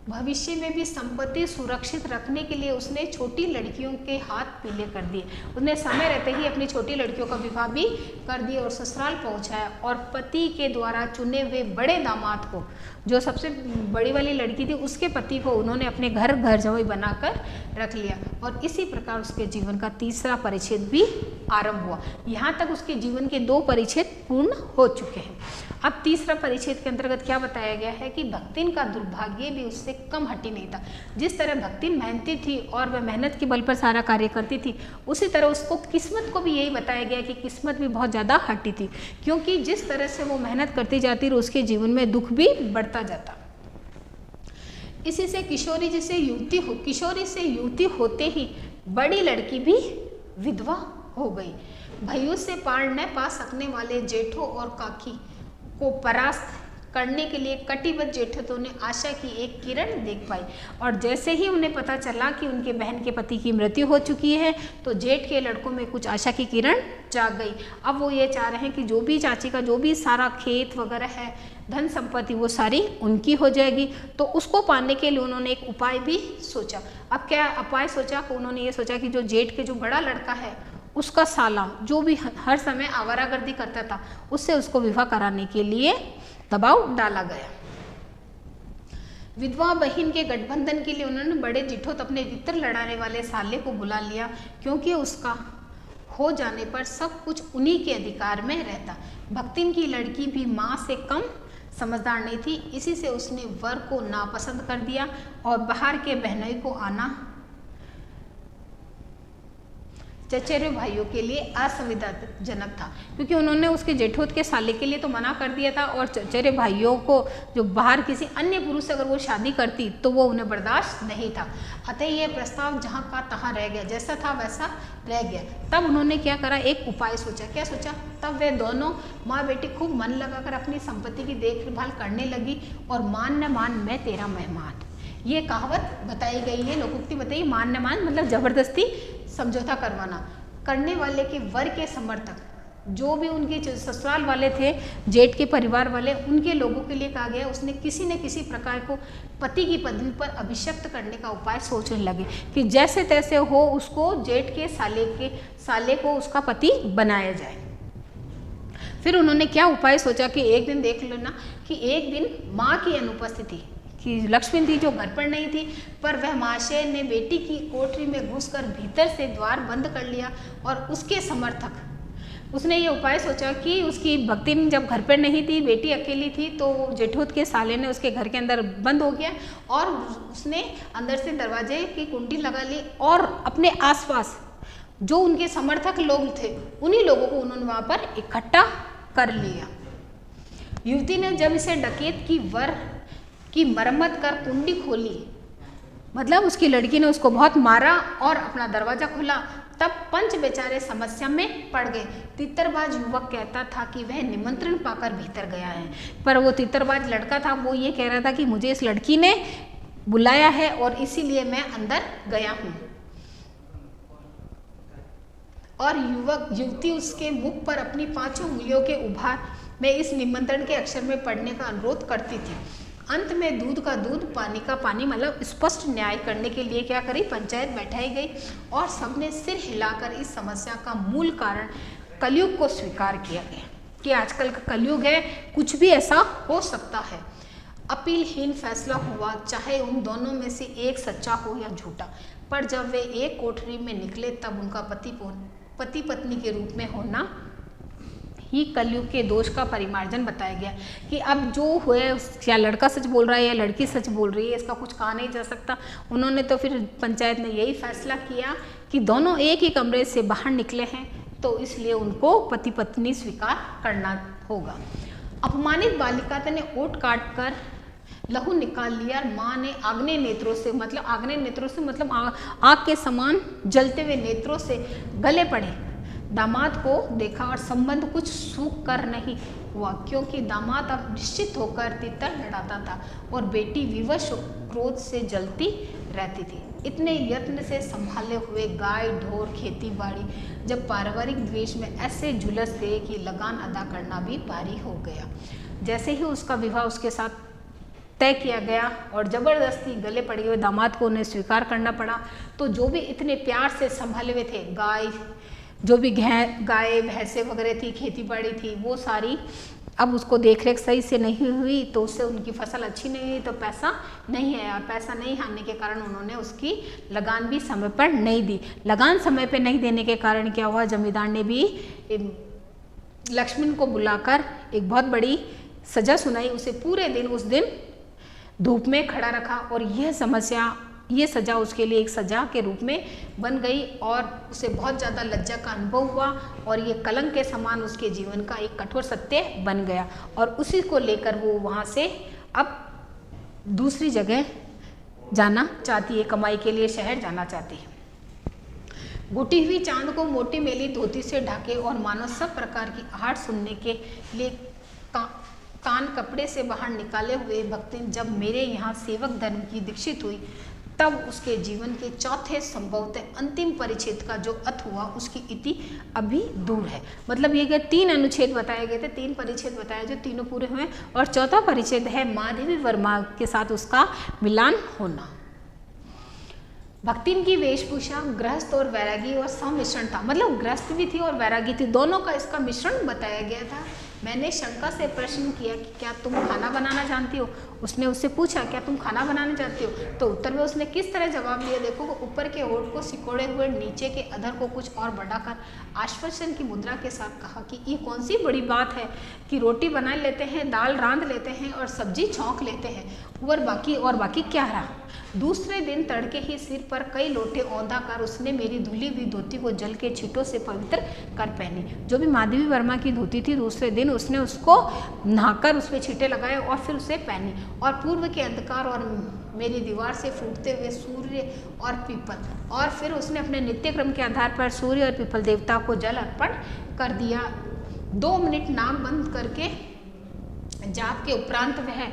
भविष्य में भी संपत्ति सुरक्षित रखने के लिए उसने छोटी लड़कियों के हाथ पीले कर दिए। उसने समय रहते ही अपनी छोटी लड़कियों का विवाह भी कर दिया और ससुराल पहुंचाया, और पति के द्वारा चुने हुए बड़े दामाद को, जो सबसे बड़ी वाली लड़की थी, उसके पति को उन्होंने अपने घर जमाई बनाकर रख लिया। और इसी प्रकार उसके जीवन का तीसरा परिच्छेद भी आरंभ हुआ। यहाँ तक उसके जीवन के 2 परिच्छेद पूर्ण हो चुके हैं। अब तीसरा परिच्छेद के अंतर्गत क्या बताया गया है कि भक्तिन का दुर्भाग्य भी उससे कम हटी नहीं था। जिस तरह भक्तिन मेहनती थी और वह मेहनत के बल पर सारा कार्य करती थी, उसी तरह उसको किस्मत को भी यही बताया गया कि किस्मत भी बहुत ज़्यादा हटी थी, क्योंकि जिस तरह से वो मेहनत करती जाती और उसके जीवन में दुख भी बढ़ता जाता। इसी से किशोरी से युवती होते ही बड़ी लड़की भी विधवा हो गई। भैयू से पार न पा सकने वाले जेठों और काकी को परास्त करने के लिए कटिबद्ध जेठों ने आशा की एक किरण देख पाई, और जैसे ही उन्हें पता चला कि उनके बहन के पति की मृत्यु हो चुकी है तो जेठ के लड़कों में कुछ आशा की किरण जाग गई। अब वो ये चाह रहे हैं कि जो भी चाची का जो भी सारा खेत वगैरह है, धन संपत्ति, वो सारी उनकी हो जाएगी। तो उसको पाने के लिए उन्होंने एक उपाय भी सोचा। अब क्या उपाय सोचा? उन्होंने ये सोचा कि जो जेठ के जो बड़ा लड़का है उसका साला, जो भी हर समय आवारागर्दी करता था, उससे उसको विवाह कराने के लिए दबाव डाला गया। विधवा बहन के गठबंधन के लिए उन्होंने बड़े जिठोत अपने वितर लड़ाने वाले साले को बुला लिया, क्योंकि उसका हो जाने पर सब कुछ उन्हीं के अधिकार में रहता। भक्तिन की लड़की भी माँ से कम समझदार नहीं थी, इसी से उसने वर को नापसंद कर दिया और बाहर के बहनोई को आना चचेरे भाइयों के लिए असुविधाजनक था, क्योंकि उन्होंने उसके जेठोत के साले के लिए तो मना कर दिया था, और चचेरे भाइयों को जो बाहर किसी अन्य पुरुष से अगर वो शादी करती तो वो उन्हें बर्दाश्त नहीं था। अतः यह प्रस्ताव जहाँ का तहाँ रह गया, जैसा था वैसा रह गया। तब उन्होंने क्या करा, एक उपाय सोचा। क्या सोचा? तब वे दोनों माँ बेटी खूब मन लगाकर अपनी संपत्ति की देखभाल करने लगी, और मान न मान मैं तेरा मेहमान, ये कहावत बताई गई है, लोकोक्ति बताई। मान न मान मतलब जबरदस्ती समझौता करवाना। करने वाले के वर के समर्थक जो भी उनके ससुराल वाले थे, जेठ के परिवार वाले, उनके लोगों के लिए कहा गया, उसने किसी न किसी प्रकार को पति की पदवी पर अभिषिक्त करने का उपाय सोचने लगे कि जैसे तैसे हो उसको जेठ के साले को उसका पति बनाया जाए। फिर उन्होंने क्या उपाय सोचा कि एक दिन देख लेना कि एक दिन माँ की अनुपस्थिति कि लक्ष्मी थी जो घर पर नहीं थी, पर वह महाशय ने बेटी की कोठरी में घुसकर भीतर से द्वार बंद कर लिया, और उसके समर्थक उसने ये उपाय सोचा कि उसकी भक्तिन जब घर पर नहीं थी, बेटी अकेली थी, तो जेठोत के साले ने उसके घर के अंदर बंद हो गया और उसने अंदर से दरवाजे की कुंडी लगा ली, और अपने आसपास जो उनके समर्थक लोग थे उन्हीं लोगों को उन्होंने वहाँ पर इकट्ठा कर लिया। युवती ने जब इसे डकैत की वर की मरम्मत कर कुंडी खोली, मतलब उसकी लड़की ने उसको बहुत मारा और अपना दरवाजा खोला, तब पंच बेचारे समस्या में पड़ गए। तितरबाज युवक कहता था कि वह निमंत्रण पाकर भीतर गया है, पर वो तितरबाज लड़का था, वो ये कह रहा था कि मुझे इस लड़की ने बुलाया है और इसीलिए मैं अंदर गया हूँ। और युवती उसके मुख पर अपनी 5 उंगलियों के उभार में इस निमंत्रण के अक्षर में पढ़ने का अनुरोध करती थी। अंत में दूध का दूध पानी का पानी मतलब स्पष्ट न्याय करने के लिए क्या करी, पंचायत बैठाई गई, और सबने सिर हिलाकर इस समस्या का मूल कारण कलयुग को स्वीकार किया गया कि आजकल का कलयुग है, कुछ भी ऐसा हो सकता है। अपीलहीन फैसला हुआ, चाहे उन दोनों में से एक सच्चा हो या झूठा, पर जब वे एक कोठरी में निकले तब उनका पति पत्नी के रूप में होना ही कलयुग के दोष का परिमार्जन बताया गया कि अब जो हुए, या लड़का सच बोल रहा है या लड़की सच बोल रही है, इसका कुछ कहा नहीं जा सकता। उन्होंने तो फिर पंचायत ने यही फैसला किया कि दोनों एक ही कमरे से बाहर निकले हैं, तो इसलिए उनको पति पत्नी स्वीकार करना होगा। अपमानित बालिका ने ओट काट कर लहू निकाल लिया। माँ ने आग्नेय नेत्रों से मतलब आग के समान जलते हुए नेत्रों से गले पड़े दामाद को देखा, और संबंध कुछ सूख कर नहीं हुआ, क्योंकि दामाद अब निश्चित होकर तितर लड़ाता था और बेटी विवश क्रोध से जलती रहती थी। इतने यत्न से संभाले हुए गाय ढोर खेती बाड़ी जब पारिवारिक द्वेष में ऐसे झुलस गए कि लगान अदा करना भी भारी हो गया। जैसे ही उसका विवाह उसके साथ तय किया गया और जबरदस्ती गले पड़े हुए दामाद को उन्हें स्वीकार करना पड़ा, तो जो भी इतने प्यार से संभाले हुए थे, जो भी गाय भैंसे वगैरह थी, खेती बाड़ी थी, वो सारी अब उसको देख रेख सही से नहीं हुई, तो उससे उनकी फसल अच्छी नहीं हुई, तो पैसा नहीं आया, और पैसा नहीं आने के कारण उन्होंने उसकी लगान भी समय पर नहीं दी। लगान समय पर नहीं देने के कारण क्या हुआ, जमींदार ने भी लक्ष्मण को बुलाकर एक बहुत बड़ी सजा सुनाई। उसे पूरे दिन उस दिन धूप में खड़ा रखा, और ये सजा उसके लिए एक सजा के रूप में बन गई, और उसे बहुत ज़्यादा लज्जा का अनुभव हुआ, और ये कलंक के समान उसके जीवन का एक कठोर सत्य बन गया। और उसी को लेकर वो वहाँ से अब दूसरी जगह जाना चाहती है, कमाई के लिए शहर जाना चाहती है। घुटी हुई चांद को मोटी मेली धोती से ढके और मानो सब प्रकार की आहट सुनने के लिए कान कपड़े से बाहर निकाले हुए भक्तिन जब मेरे यहाँ सेवक धर्म की दीक्षित हुई, तब उसके जीवन के चौथे संभवतः अंतिम परिच्छेद का जो अंत हुआ उसकी इति अभी दूर है। मतलब ये 3 अनुच्छेद बताए गए थे, 3 परिच्छेद बताए जो तीनों पूरे हुए, और चौथा परिच्छेद है माधवी वर्मा के साथ उसका मिलान होना। भक्तिन की वेशभूषा गृहस्थ और वैरागी और सम्मिश्रण था, मतलब गृहस्थ भी थी और वैरागी थी, दोनों का इसका मिश्रण बताया गया था मैंने शंका से प्रश्न किया कि क्या तुम खाना बनाना जानती हो। उसने उससे पूछा क्या तुम खाना बनाना जानती हो, तो उत्तर में उसने किस तरह जवाब दिया, देखो ऊपर के होठ को सिकोड़े हुए नीचे के अधर को कुछ और बढ़ाकर आश्वासन की मुद्रा के साथ कहा कि ये कौन सी बड़ी बात है कि रोटी बना लेते हैं, दाल रांध लेते हैं और सब्जी छौंक लेते हैं, और बाकी क्या रहा। दूसरे दिन तड़के ही सिर पर कई लोटे औंधा कर उसने मेरी धुली हुई धोती को जल के छींटों से पवित्र कर पहनी। जो भी माधवी वर्मा की धोती थी, दूसरे दिन उसने उसको नहाकर उस पर छींटे लगाए और फिर उसे पहनी। और पूर्व के अंधकार और मेरी दीवार से फूटते हुए सूर्य और पीपल, और फिर उसने अपने नित्य क्रम के आधार पर सूर्य और पीपल देवता को जल अर्पण कर दिया। 2 मिनट नाक बंद करके जाप के उपरांत वह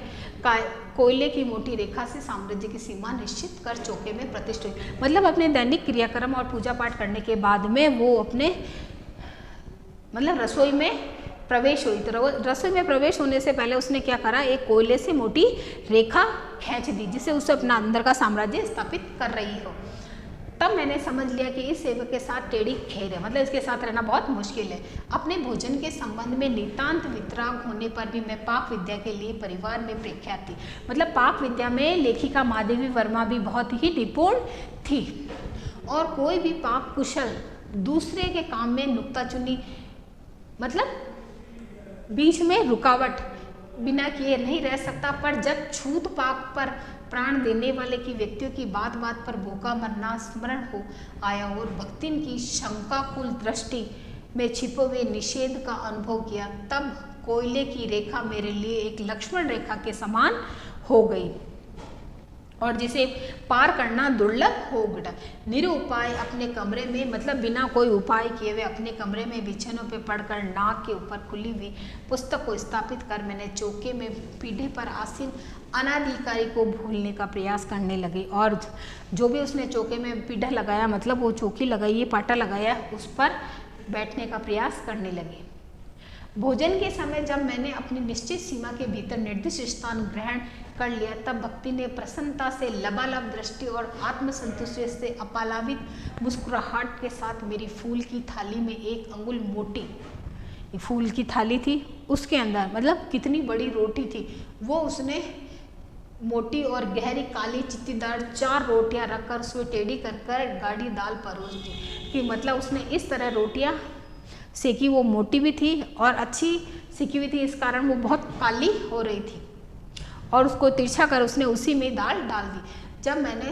कोयले की मोटी रेखा से साम्राज्य की सीमा निश्चित कर चौके में प्रतिष्ठित हुई। मतलब अपने दैनिक क्रियाक्रम और पूजा पाठ करने के बाद में वो अपने रसोई में प्रवेश हुई। तो रसोई में प्रवेश होने से पहले उसने क्या करा, एक कोयले से मोटी रेखा खींच दी जिससे उसे अपना अंदर का साम्राज्य स्थापित कर रही हो। तब मैंने समझ लिया कि इस सेवक के साथ टेढ़ी खैर है, मतलब इसके साथ रहना बहुत मुश्किल है। अपने भोजन के संबंध में नितांत वितराग होने पर भी मैं पाक विद्या के लिए परिवार में प्रख्यात थी। मतलब पाक विद्या में लेखिका माधवी वर्मा भी बहुत ही निपुण थी और कोई भी पाक कुशल दूसरे के काम में नुक्ताचुनी, मतलब बीच में रुकावट बिना किए नहीं रह सकता। पर जब छूत पाक पर प्राण देने वाले की व्यक्तियों की बात बात पर भूखा मरना स्मरण हो आया और भक्तिन की शंकाकुल दृष्टि में छिपे हुए निषेध का अनुभव किया, तब कोयले की रेखा मेरे लिए एक लक्ष्मण रेखा के समान हो गई और जिसे पार करना दुर्लभ हो गया। निरुपाय अपने कमरे में, मतलब बिना कोई उपाय किए हुए अपने कमरे में बिछानों पे पड़कर नाक के ऊपर खुली हुई पुस्तक को स्थापित कर मैंने चौके में पीढ़े पर आसीन अनाधिकारी को भूलने का प्रयास करने लगी। और जो भी उसने चौके में पीढ़ा लगाया, मतलब वो चौकी लगाई है, पाटा लगाया, उस पर बैठने का प्रयास करने लगी। भोजन के समय जब मैंने अपनी निश्चित सीमा के भीतर निर्दिष्ट स्थान ग्रहण कर लिया, तब भक्ति ने प्रसन्नता से लबालब दृष्टि और आत्मसंतुष्टि से अपालावित मुस्कुराहट के साथ मेरी फूल की थाली में एक अंगुल मोटी फूल की थाली थी, उसके अंदर मतलब कितनी बड़ी रोटी थी वो उसने मोटी और गहरी काली चित्तीदार 4 रोटियां रखकर उसमें टेढ़ी कर गाढ़ी दाल परोस दी। कि मतलब उसने इस तरह रोटियां सेकी, वो मोटी भी थी और अच्छी सेकी हुई थी, इस कारण वो बहुत काली हो रही थी और उसको तिरछा कर उसने उसी में दाल डाल दी।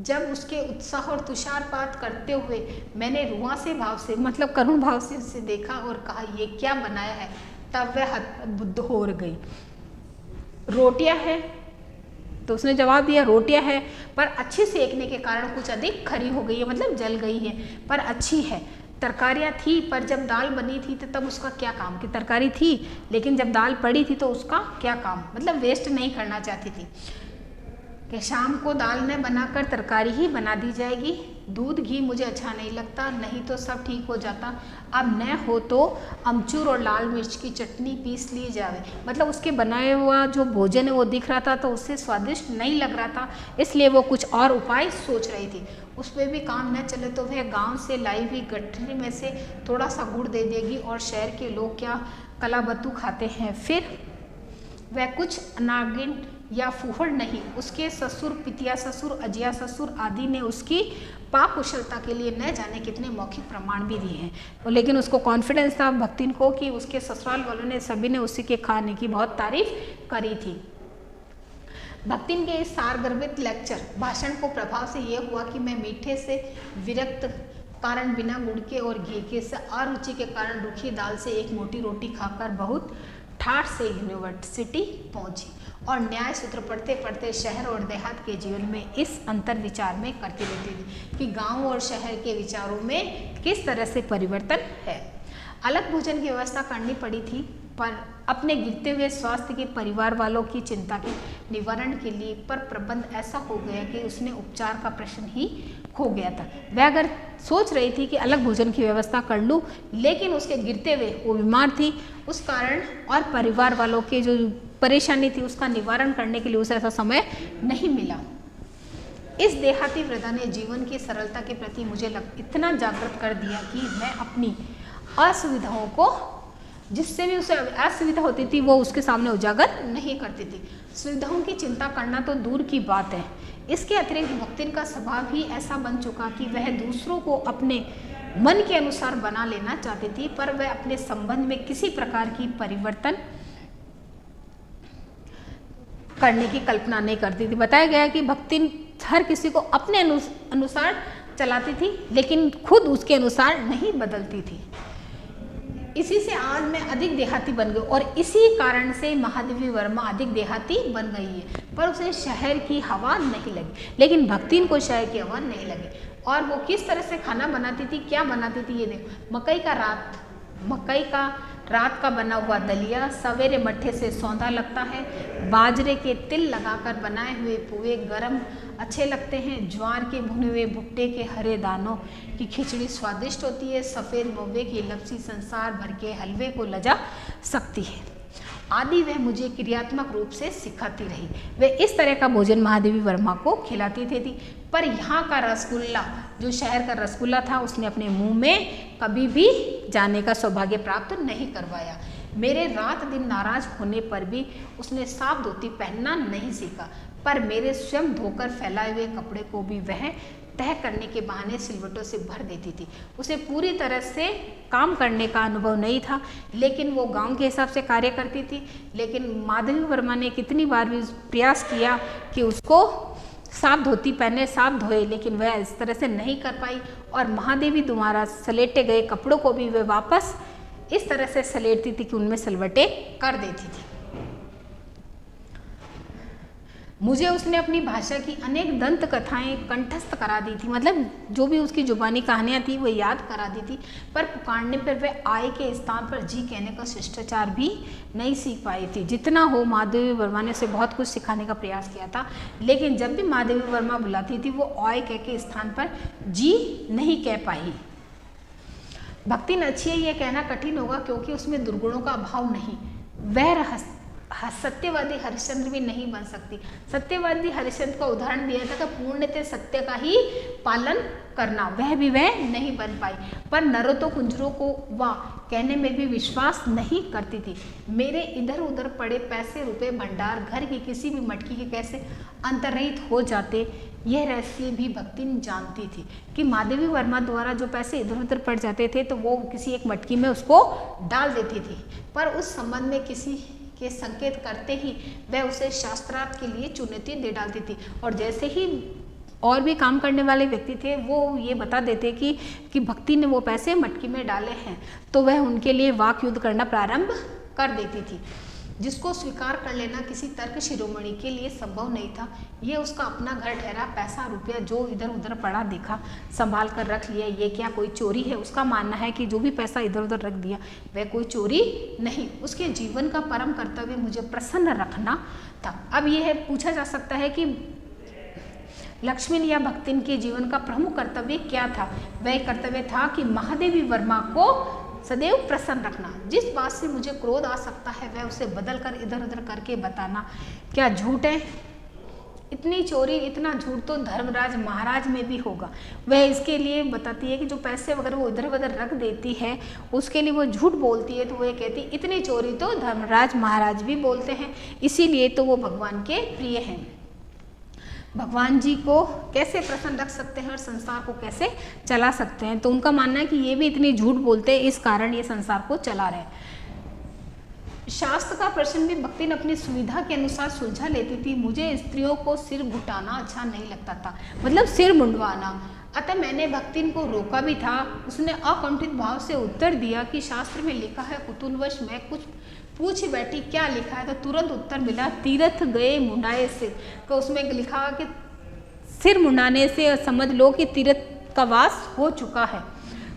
जब उसके उत्साह और तुषारपात करते हुए मैंने रुआंसे भाव से, मतलब करुण भाव से उसे देखा और कहा ये क्या बनाया है, तब वह बुद्ध हो गई। रोटियां है, तो उसने जवाब दिया रोटियां है, पर अच्छी सेकने के कारण कुछ अधिक खरी हो गई है, मतलब जल गई है, पर अच्छी है। तरकारियाँ थी, पर जब दाल बनी थी तो तब उसका क्या काम, कि तरकारी थी लेकिन जब दाल पड़ी थी तो उसका क्या काम, मतलब वेस्ट नहीं करना चाहती थी कि शाम को दाल न बनाकर तरकारी ही बना दी जाएगी। दूध घी मुझे अच्छा नहीं लगता, नहीं तो सब ठीक हो जाता, अब न हो तो अमचूर और लाल मिर्च की चटनी पीस ली जावे। मतलब उसके बनाया हुआ जो भोजन है वो दिख रहा था तो उससे स्वादिष्ट नहीं लग रहा था, इसलिए वो कुछ और उपाय सोच रही थी। उस पर भी काम न चले तो वह गांव से लाई हुई गठरी में से थोड़ा सा गुड़ दे देगी, और शहर के लोग क्या कलाबत्तू खाते हैं, फिर वह कुछ अनागिन या फूहड़ नहीं, उसके ससुर, पितिया ससुर, अजिया ससुर आदि ने उसकी पाक कुशलता के लिए न जाने कितने मौखिक प्रमाण भी दिए हैं। लेकिन उसको कॉन्फिडेंस था भक्तिन को कि उसके ससुराल वालों ने सभी ने उसी के खाने की बहुत तारीफ करी थी। भक्तिन के इस सारगर्भित लेक्चर भाषण को प्रभाव से यह हुआ कि मैं मीठे से विरक्त कारण बिना गुड़ के और घी के से अरुचि के कारण रूखी दाल से एक मोटी रोटी खाकर बहुत ठाठ से यूनिवर्सिटी पहुंची और न्याय सूत्र पढ़ते पढ़ते शहर और देहात के जीवन में इस अंतर विचार में करती रहती थी कि गांव और शहर के विचारों में किस तरह से परिवर्तन है। अलग भोजन की व्यवस्था करनी पड़ी थी, पर अपने गिरते हुए स्वास्थ्य के परिवार वालों की चिंता के निवारण के लिए पर प्रबंध ऐसा हो गया कि उसने उपचार का प्रश्न ही खो गया था। वह अगर सोच रही थी कि अलग भोजन की व्यवस्था कर लूँ, लेकिन उसके गिरते हुए वो बीमार थी, उस कारण और परिवार वालों के जो परेशानी थी उसका निवारण करने के लिए उसे ऐसा समय नहीं मिला। इस देहाती वृद्धा ने जीवन की सरलता के प्रति मुझे इतना जागृत कर दिया कि मैं अपनी असुविधाओं को जिससे भी उसे असुविधा होती थी वो उसके सामने उजागर नहीं करती थी। सुविधाओं की चिंता करना तो दूर की बात है, इसके अतिरिक्त भक्तिन का स्वभाव ही ऐसा बन चुका कि वह दूसरों को अपने मन के अनुसार बना लेना चाहती थी, पर वह अपने संबंध में किसी प्रकार की परिवर्तन करने की कल्पना नहीं करती थी। बताया गया कि भक्तिन हर किसी को अपने अनुसार चलाती थी, लेकिन खुद उसके अनुसार नहीं बदलती थी। इसी से आज मैं अधिक देहाती बन गई और इसी कारण से महादेवी वर्मा अधिक देहाती बन गई है। पर उसे शहर की हवा नहीं लगी, लेकिन भक्तिन को शहर की हवा नहीं लगी। और वो किस तरह से खाना बनाती थी, क्या बनाती थी, ये देखो। मकई का रात का बना हुआ दलिया, सवेरे मट्ठे से सौंधा लगता है। बाजरे के तिल लगाकर बनाए हुए पोहे गरम अच्छे लगते हैं। ज्वार के भुने हुए भुट्टे के हरे दानों की खिचड़ी स्वादिष्ट होती है। सफ़ेद महुए की लपसी संसार भर के हलवे को लजा सकती है आदि वह मुझे क्रियात्मक रूप से सिखाती रही। वह इस तरह का भोजन महादेवी वर्मा को खिलाती थी। पर यहाँ का रसगुल्ला, जो शहर का रसगुल्ला था, उसने अपने मुंह में कभी भी जाने का सौभाग्य प्राप्त नहीं करवाया। मेरे रात दिन नाराज होने पर भी उसने साफ धोती पहनना नहीं सीखा, पर मेरे स्वयं धोकर फैलाए हुए कपड़े को भी वह तह करने के बहाने सिलवटों से भर देती थी। उसे पूरी तरह से काम करने का अनुभव नहीं था, लेकिन वो गांव के हिसाब से कार्य करती थी। लेकिन माधवी वर्मा ने कितनी बार भी प्रयास किया कि उसको साफ धोती पहने, साफ धोए, लेकिन वह इस तरह से नहीं कर पाई। और महादेवी द्वारा सलेटे गए कपड़ों को भी वह वापस इस तरह से सलेटती थी कि उनमें सलवटें कर देती थी। मुझे उसने अपनी भाषा की अनेक दंत कथाएं कंठस्थ करा दी थी, मतलब जो भी उसकी जुबानी कहानियां थी वो याद करा दी थी। पर पुकारने पर वह आय के स्थान पर जी कहने का शिष्टाचार भी नहीं सीख पाई थी। जितना हो माधवी वर्मा ने उसे बहुत कुछ सिखाने का प्रयास किया था, लेकिन जब भी माधवी वर्मा बुलाती थी वो आय कह के स्थान पर जी नहीं कह पाई। भक्तिन अच्छी है यह कहना कठिन होगा, क्योंकि उसमें दुर्गुणों का अभाव नहीं। वह सत्यवादी हरिश्चंद्र भी नहीं बन सकती। सत्यवादी हरिश्चंद्र का उदाहरण दिया था कि पूर्णतः सत्य का ही पालन करना, वह नहीं बन पाई। पर नरोत्तो कुंजरों को वह कहने में भी विश्वास नहीं करती थी। मेरे इधर उधर पड़े पैसे रुपए भंडार घर की किसी भी मटकी के कैसे अंतर्निहित हो जाते, यह रहस्य भी भक्तिन जानती थी कि माधवी वर्मा द्वारा जो पैसे इधर उधर पड़ जाते थे तो वो किसी एक मटकी में उसको डाल देती थी। पर उस संबंध में किसी के संकेत करते ही वह उसे शास्त्रार्थ के लिए चुनौती दे डालती थी। और जैसे ही और भी काम करने वाले व्यक्ति थे वो ये बता देते कि भक्ति ने वो पैसे मटकी में डाले हैं, तो वह उनके लिए वाक युद्ध करना प्रारंभ कर देती थी, जिसको स्वीकार कर लेना किसी तर्क शिरोमणि के लिए संभव नहीं था। ये उसका अपना घर ठहरा, पैसा रुपया जो इधर उधर पड़ा देखा संभाल कर रख लिया, ये क्या कोई चोरी है? उसका मानना है कि जो भी पैसा इधर उधर रख दिया वह कोई चोरी नहीं, उसके जीवन का परम कर्तव्य मुझे प्रसन्न रखना था। अब यह पूछा जा सकता है कि लक्ष्मण या भक्तिन के जीवन का प्रमुख कर्तव्य क्या था? वह कर्तव्य था कि महादेवी वर्मा को सदैव प्रसन्न रखना। जिस बात से मुझे क्रोध आ सकता है वह उसे बदल कर इधर उधर करके बताना। क्या झूठ है? इतनी चोरी, इतना झूठ तो धर्मराज महाराज में भी होगा। वह इसके लिए बताती है कि जो पैसे वगैरह वो इधर उधर रख देती है उसके लिए वो झूठ बोलती है, तो वो कहती इतनी चोरी तो धर्मराज महाराज भी बोलते हैं, इसीलिए तो वो भगवान के प्रिय हैं। भगवान जी को कैसे प्रसन्न रख सकते हैं और संसार को कैसे चला सकते हैं, तो उनका मानना है कि ये भी इतनी झूठ बोलते हैं, इस कारण ये संसार को चला रहे हैं। शास्त्र का प्रश्न भी भक्तिन अपनी सुविधा के अनुसार सुलझा लेती थी। मुझे स्त्रियों को सिर घुटाना अच्छा नहीं लगता था, मतलब सिर मुंडवाना। अतः मैंने भक्तिन को रोका भी था। उसने अकुंठित भाव से उत्तर दिया कि शास्त्र में लिखा है। कुतूहलवश मैं कुछ पूछ बैठी क्या लिखा है, तो तुरंत उत्तर मिला तीर्थ गए मुंडाए सिर। तो उसमें लिखा कि सिर मुंडाने से समझ लो कि तीर्थ का वास हो चुका है।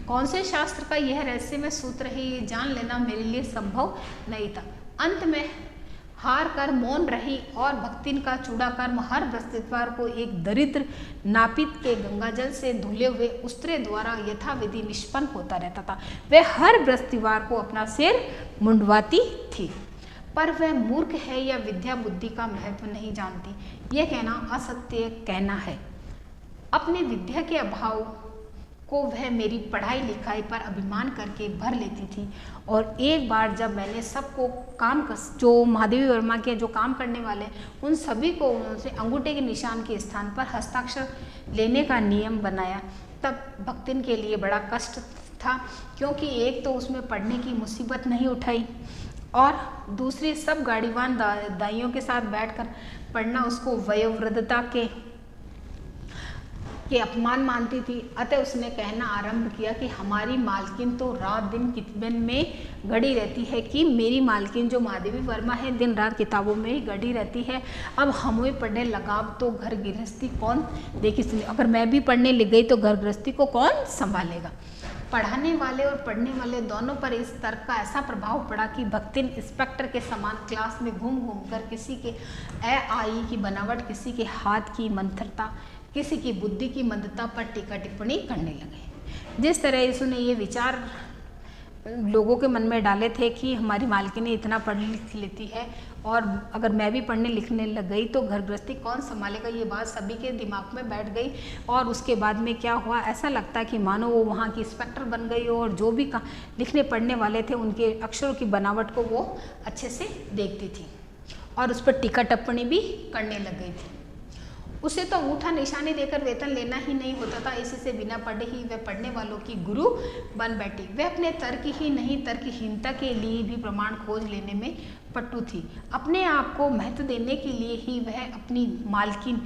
कौन से शास्त्र का यह रहस्यमय सूत्र है ये जान लेना मेरे लिए संभव नहीं था। अंत में हार कर मौन रही और भक्तिन का चूड़ा कर्म हर बृहस्पतिवार को एक दरिद्र नापित के गंगाजल से धुले हुए उस्त्रे द्वारा यथाविधि निष्पन्न होता रहता था। वह हर बृहस्पतिवार को अपना सिर मुंडवाती थी, पर वह मूर्ख है या विद्या बुद्धि का महत्व नहीं जानती, यह कहना असत्य कहना है। अपने विद्या के अभाव को वह मेरी पढ़ाई लिखाई पर अभिमान करके भर लेती थी। और एक बार जब मैंने सबको जो महादेवी वर्मा के जो काम करने वाले उन सभी को उनसे अंगूठे के निशान के स्थान पर हस्ताक्षर लेने का नियम बनाया, तब भक्तिन के लिए बड़ा कष्ट था, क्योंकि एक तो उसमें पढ़ने की मुसीबत नहीं उठाई और दूसरी सब गाड़ीवान दाइयों के साथ बैठकर पढ़ना उसको वयोवृद्धता के अपमान मानती थी। अतः उसने कहना आरंभ किया कि हमारी मालकिन तो रात दिन किताबन में गड़ी रहती है, कि मेरी मालकिन जो महादेवी वर्मा है दिन रात किताबों में ही गड़ी रहती है। अब हमें पढ़ने लगा तो घर गृहस्थी कौन देखी, अगर मैं भी पढ़ने लग गई तो घर गृहस्थी को कौन संभालेगा। पढ़ाने वाले और पढ़ने वाले दोनों पर इस तर्क का ऐसा प्रभाव पड़ा कि भक्तिन इंस्पेक्टर के समान क्लास में घूम घूम कर किसी के आई की बनावट, किसी के हाथ की मंथरता, किसी की बुद्धि की मंदता पर टीका टिप्पणी करने लगे। जिस तरह उसने ये विचार लोगों के मन में डाले थे कि हमारी मालकिन इतना पढ़ लिख लेती है और अगर मैं भी पढ़ने लिखने लग गई तो घर गृहस्थी कौन संभालेगा, ये बात सभी के दिमाग में बैठ गई। और उसके बाद में क्या हुआ, ऐसा लगता है कि मानो वो वहाँ की इंस्पेक्टर बन गई और जो भी लिखने पढ़ने वाले थे उनके अक्षरों की बनावट को वो अच्छे से देखती थी और उस पर टीका टिप्पणी भी करने लग गई थी। उसे तो अंगूठा निशानी देकर वेतन लेना ही नहीं होता था, इसी से बिना पढ़े ही वह पढ़ने वालों की गुरु बन बैठी। वह अपने तर्क ही नहीं तर्कहीनता के लिए भी प्रमाण खोज लेने में पट्टू थी। अपने आप को महत्व देने के लिए ही वह अपनी मालकिन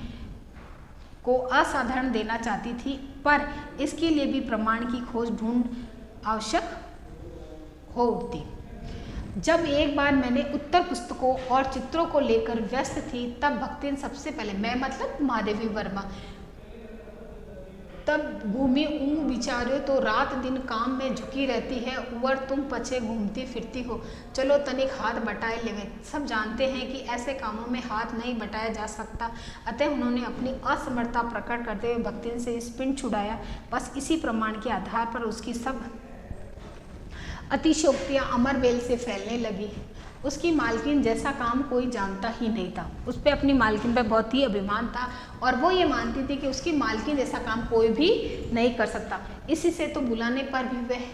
को असाधारण देना चाहती थी, पर इसके लिए भी प्रमाण की खोज ढूंढ आवश्यक हो उठती। जब एक बार मैंने उत्तर पुस्तकों और चित्रों को लेकर व्यस्त थी, तब भक्तिन सबसे पहले, मैं मतलब महादेवी वर्मा, तब घूमी विचारो तो रात दिन काम में झुकी रहती है, उवर तुम पछे घूमती फिरती हो, चलो तनिक हाथ बटाए लेवे। सब जानते हैं कि ऐसे कामों में हाथ नहीं बटाया जा सकता, अतः उन्होंने अपनी असमर्थता प्रकट करते हुए भक्तिन से इस पिंड छुड़ाया। बस इसी प्रमाण के आधार पर उसकी सब अतिशयोक्तियाँ अमरवेल से फैलने लगी। उसकी मालकिन जैसा काम कोई जानता ही नहीं था। उस पर अपनी मालकिन पर बहुत ही अभिमान था और वो ये मानती थी कि उसकी मालकिन जैसा काम कोई भी नहीं कर सकता। इसी से तो बुलाने पर भी वह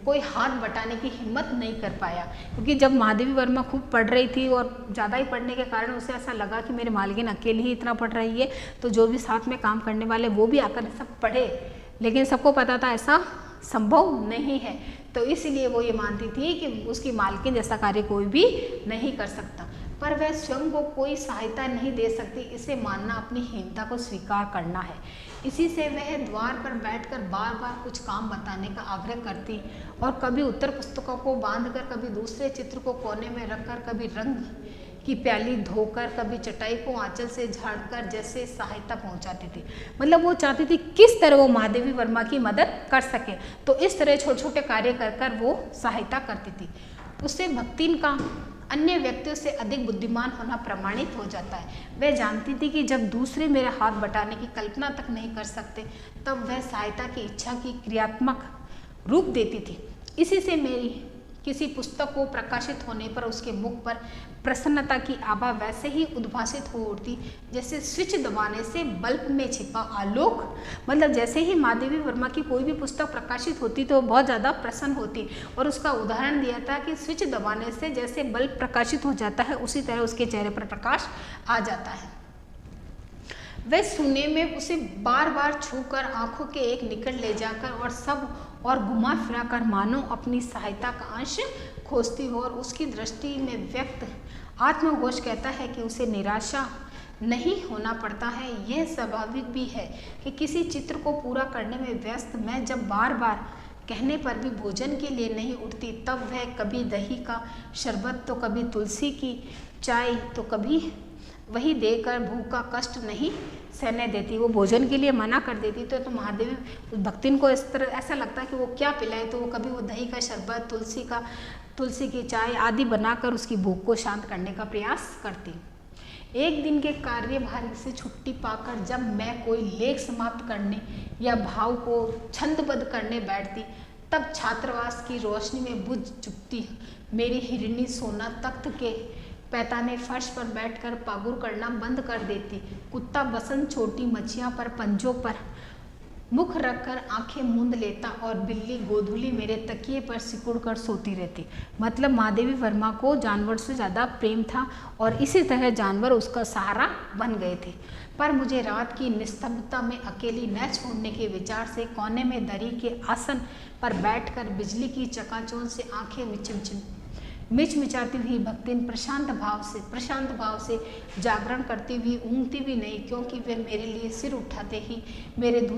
कोई हाथ बटाने की हिम्मत नहीं कर पाया, क्योंकि जब महादेवी वर्मा खूब पढ़ रही थी और ज़्यादा ही पढ़ने के कारण उसे ऐसा लगा कि मेरी मालकिन अकेली ही इतना पढ़ रही है, तो जो भी साथ में काम करने वाले वो भी आकर सब पढ़े। लेकिन सबको पता था ऐसा संभव नहीं है, तो इसलिए वो ये मानती थी कि उसकी मालकिन जैसा कार्य कोई भी नहीं कर सकता, पर वह स्वयं को कोई सहायता नहीं दे सकती। इसे मानना अपनी हीनता को स्वीकार करना है। इसी से वह द्वार पर बैठकर बार बार कुछ काम बताने का आग्रह करती और कभी उत्तर पुस्तकों को बांधकर, कभी दूसरे चित्र को कोने में रखकर, कभी रंग की प्याली धोकर, कभी चटाई को आंचल से झाड़कर जैसे सहायता पहुंचाती थी। मतलब वो चाहती थी किस तरह वो महादेवी वर्मा की मदद कर सके, तो इस तरह छोटे छोटे कार्य कर कर वो सहायता करती थी। उससे भक्तिन का अन्य व्यक्तियों से अधिक बुद्धिमान होना प्रमाणित हो जाता है। वह जानती थी कि जब दूसरे मेरे हाथ बटाने की कल्पना तक नहीं कर सकते, तब वह सहायता की इच्छा की क्रियात्मक रूप देती थी। इसी से मेरी किसी पुस्तक को प्रकाशित होने पर उसके मुख पर प्रसन्नता की आभा वैसे ही उद्भासित हो उठती जैसे स्विच दबाने से बल्ब में छिपा आलोक। मतलब जैसे ही महादेवी वर्मा की कोई भी पुस्तक प्रकाशित होती तो बहुत ज़्यादा प्रसन्न होती, और उसका उदाहरण दिया था कि स्विच दबाने से जैसे बल्ब प्रकाशित हो जाता है, उसी तरह उसके चेहरे पर प्रकाश आ जाता है। वह सुने में उसे बार बार छूकर आंखों के एक निकट ले जाकर और सब और घुमा फिरा कर मानो अपनी सहायता का अंश खोजती हो, और उसकी दृष्टि में व्यक्त आत्मघोष कहता है कि उसे निराशा नहीं होना पड़ता है। यह स्वाभाविक भी है कि किसी चित्र को पूरा करने में व्यस्त मैं जब बार बार कहने पर भी भोजन के लिए नहीं उठती, तब वह कभी दही का शरबत तो कभी तुलसी की चाय तो कभी वही देकर भूख का कष्ट नहीं सहने देती। वो भोजन के लिए मना कर देती तो महादेवी भक्तिन को इस तरह ऐसा लगता कि वो क्या पिलाए, तो वो कभी वो दही का शरबत, तुलसी की चाय आदि बनाकर उसकी भूख को शांत करने का प्रयास करती। एक दिन के कार्यभार से छुट्टी पाकर जब मैं कोई लेख समाप्त करने या भाव को छंदबद्ध करने बैठती, तब छात्रावास की रोशनी में बुझ चुकती मेरी हिरणी सोना तख्त के पैताने फर्श पर बैठकर पागुर करना बंद कर देती। कुत्ता बसंत छोटी मछियाँ पर पंजों पर मुख रखकर आंखें मूंद लेता और बिल्ली गोधूली मेरे तकिए पर सिकुड़ कर सोती रहती। मतलब महादेवी वर्मा को जानवर से ज़्यादा प्रेम था और इसी तरह जानवर उसका सहारा बन गए थे। पर मुझे रात की निस्तब्धता में अकेली न छोड़ने के विचार से कोने में दरी के आसन पर बैठकर बिजली की चकाचौंध से आंखें मिचमिचाती हुई भक्तिन प्रशांत भाव से जागरण करती हुई ऊँगती भी नहीं, क्योंकि वह मेरे लिए सिर उठाते ही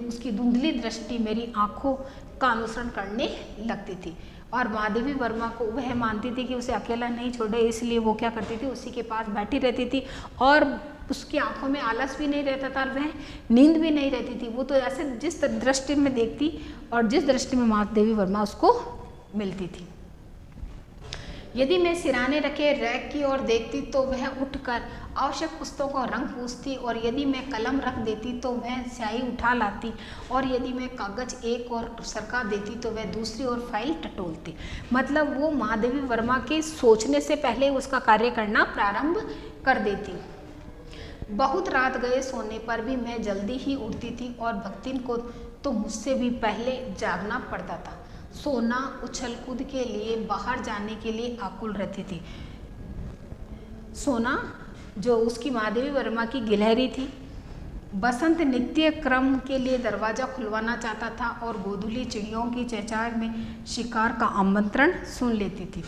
उसकी धुंधली दृष्टि मेरी आंखों का अनुसरण करने लगती थी। और महादेवी वर्मा को वह मानती थी कि उसे अकेला नहीं छोड़े, इसलिए वो क्या करती थी, उसी के पास बैठी रहती थी और उसकी आंखों में आलस भी नहीं रहता था और वह नींद भी नहीं रहती थी। वो तो ऐसे जिस दृष्टि में देखती और जिस दृष्टि में महादेवी वर्मा उसको मिलती थी। यदि मैं सिराने रखे रैक की ओर देखती तो वह उठकर आवश्यक पुस्तकों का रंग पूछती, और यदि मैं कलम रख देती तो वह स्याही उठा लाती, और यदि मैं कागज एक और सरका देती तो वह दूसरी ओर फाइल टटोलती। मतलब वो महादेवी वर्मा के सोचने से पहले उसका कार्य करना प्रारंभ कर देती। बहुत रात गए सोने पर भी मैं जल्दी ही उठती थी और भक्तिन को तो मुझसे भी पहले जागना पड़ता था। सोना, उछल कूद के लिए, बाहर जाने के लिए आकुल रहती थी। सोना जो उसकी महादेवी वर्मा की गिलहरी थी, बसंत नित्य क्रम के लिए दरवाजा खुलवाना चाहता था और गोधूली चिड़ियों की चहचहाट में शिकार का आमंत्रण सुन लेती थी।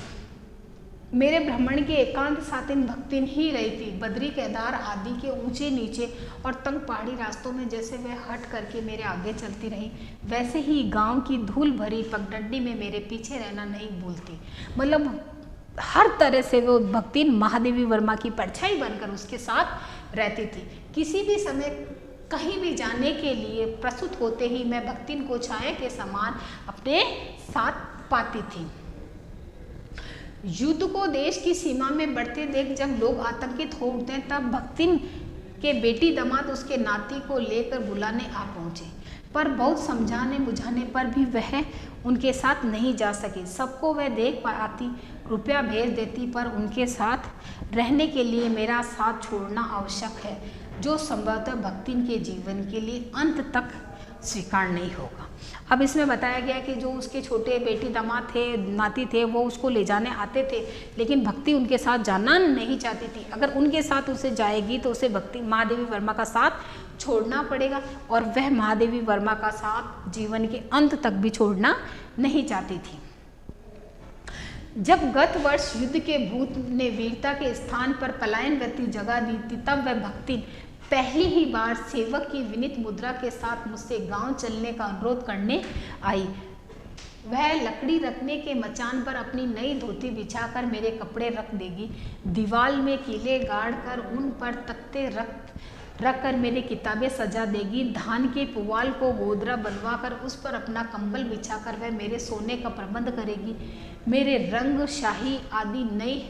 मेरे भ्रमण की एकांत सातिन भक्तिन ही रही थी। बद्री, केदार आदि के ऊंचे नीचे और तंग पहाड़ी रास्तों में जैसे वह हट करके मेरे आगे चलती रही, वैसे ही गांव की धूल भरी पगडंडी में मेरे पीछे रहना नहीं भूलती। मतलब हर तरह से वो भक्तिन महादेवी वर्मा की परछाई बनकर उसके साथ रहती थी। किसी भी समय कहीं भी जाने के लिए प्रस्तुत होते ही मैं भक्तिन को छाया के समान अपने साथ पाती थी। युद्ध को देश की सीमा में बढ़ते देख जब लोग आतंकित हो उठते हैं, तब भक्तिन के बेटी दामाद उसके नाती को लेकर बुलाने आ पहुंचे, पर बहुत समझाने बुझाने पर भी वह उनके साथ नहीं जा सकी। सबको वह देख पाती, रुपया भेज देती, पर उनके साथ रहने के लिए मेरा साथ छोड़ना आवश्यक है, जो संभवतः भक्तिन के जीवन के लिए अंत तक स्वीकार नहीं होगा। अब इसमें बताया गया कि जो उसके छोटे बेटी दामाद थे, नाती थे, वो उसको ले जाने आते थे, लेकिन भक्ति उनके साथ जाना नहीं चाहती थी। अगर उनके साथ उसे जाएगी तो उसे भक्ति महादेवी वर्मा का साथ छोड़ना पड़ेगा, और वह महादेवी वर्मा का साथ जीवन के अंत तक भी छोड़ना नहीं चाहती थी। जब गत वर्ष युद्ध के भूत ने वीरता के स्थान पर पलायन गति जगा दी थी, तब वह भक्ति पहली ही बार सेवक की विनीत मुद्रा के साथ मुझसे गांव चलने का अनुरोध करने आई। वह लकड़ी रखने के मचान पर अपनी नई धोती बिछाकर मेरे कपड़े रख देगी, दीवार में कीले गाड़ कर उन पर तख्ते रख कर मेरी किताबें सजा देगी, धान के पुआल को गोदरा बनवाकर उस पर अपना कंबल बिछाकर वह मेरे सोने का प्रबंध करेगी, मेरे रंग शाही आदि नई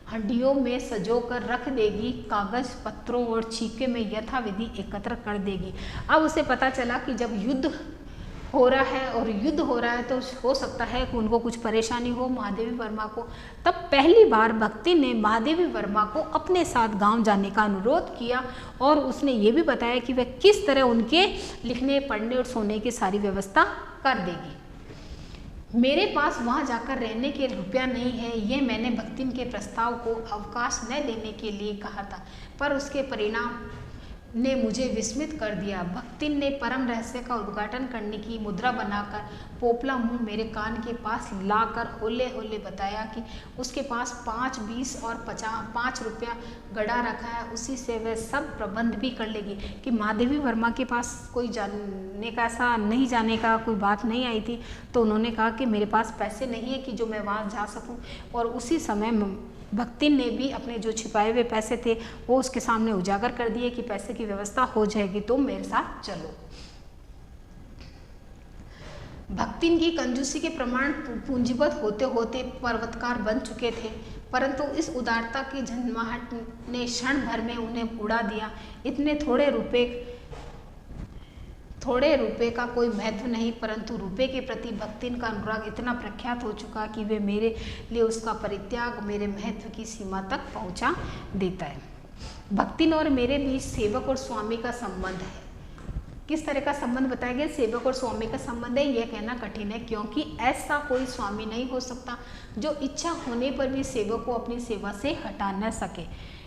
हंडियों में सजोकर रख देगी, कागज पत्रों और छीके में यथाविधि एकत्र कर देगी। अब उसे पता चला कि जब युद्ध हो रहा है और युद्ध हो रहा है तो हो सकता है कि उनको कुछ परेशानी हो महादेवी वर्मा को। तब पहली बार भक्ति ने महादेवी वर्मा को अपने साथ गांव जाने का अनुरोध किया, और उसने ये भी बताया कि वह किस तरह उनके लिखने, पढ़ने और सोने की सारी व्यवस्था कर देगी। मेरे पास वहाँ जाकर रहने के रुपया नहीं है, ये मैंने भक्तिन के प्रस्ताव को अवकाश न देने के लिए कहा था, पर उसके परिणाम ने मुझे विस्मित कर दिया। भक्तिन ने परम रहस्य का उद्घाटन करने की मुद्रा बनाकर पोपला मुंह मेरे कान के पास लाकर होले होले बताया कि उसके पास 5, 20 और 5 रुपया गड़ा रखा है, उसी से वह सब प्रबंध भी कर लेगी। कि महादेवी वर्मा के पास कोई जाने का, ऐसा नहीं जाने का कोई बात नहीं आई थी, तो उन्होंने कहा कि मेरे पास पैसे नहीं है कि जो मैं वहाँ जा सकूँ। और उसी समय भक्तिन ने भी अपने जो छिपाए हुए पैसे थे वो उसके सामने उजागर कर दिए कि पैसे की व्यवस्था हो जाएगी, तुम मेरे साथ चलो। भक्तिन की कंजूसी के प्रमाण पूंजीबद्ध होते होते पर्वतकार बन चुके थे, परंतु इस उदारता की झंझनाहट ने क्षण भर में उन्हें उड़ा दिया। इतने थोड़े रुपए का कोई महत्व नहीं, परंतु रुपए के प्रति भक्तिन का अनुराग इतना प्रख्यात हो चुका कि वे मेरे लिए उसका परित्याग मेरे महत्व की सीमा तक पहुंचा देता है। भक्तिन और मेरे बीच सेवक और स्वामी का संबंध है। किस तरह का संबंध बताया गया, सेवक और स्वामी का संबंध है। यह कहना कठिन है, क्योंकि ऐसा कोई स्वामी नहीं हो सकता जो इच्छा होने पर भी सेवक को अपनी सेवा से हटा न सके।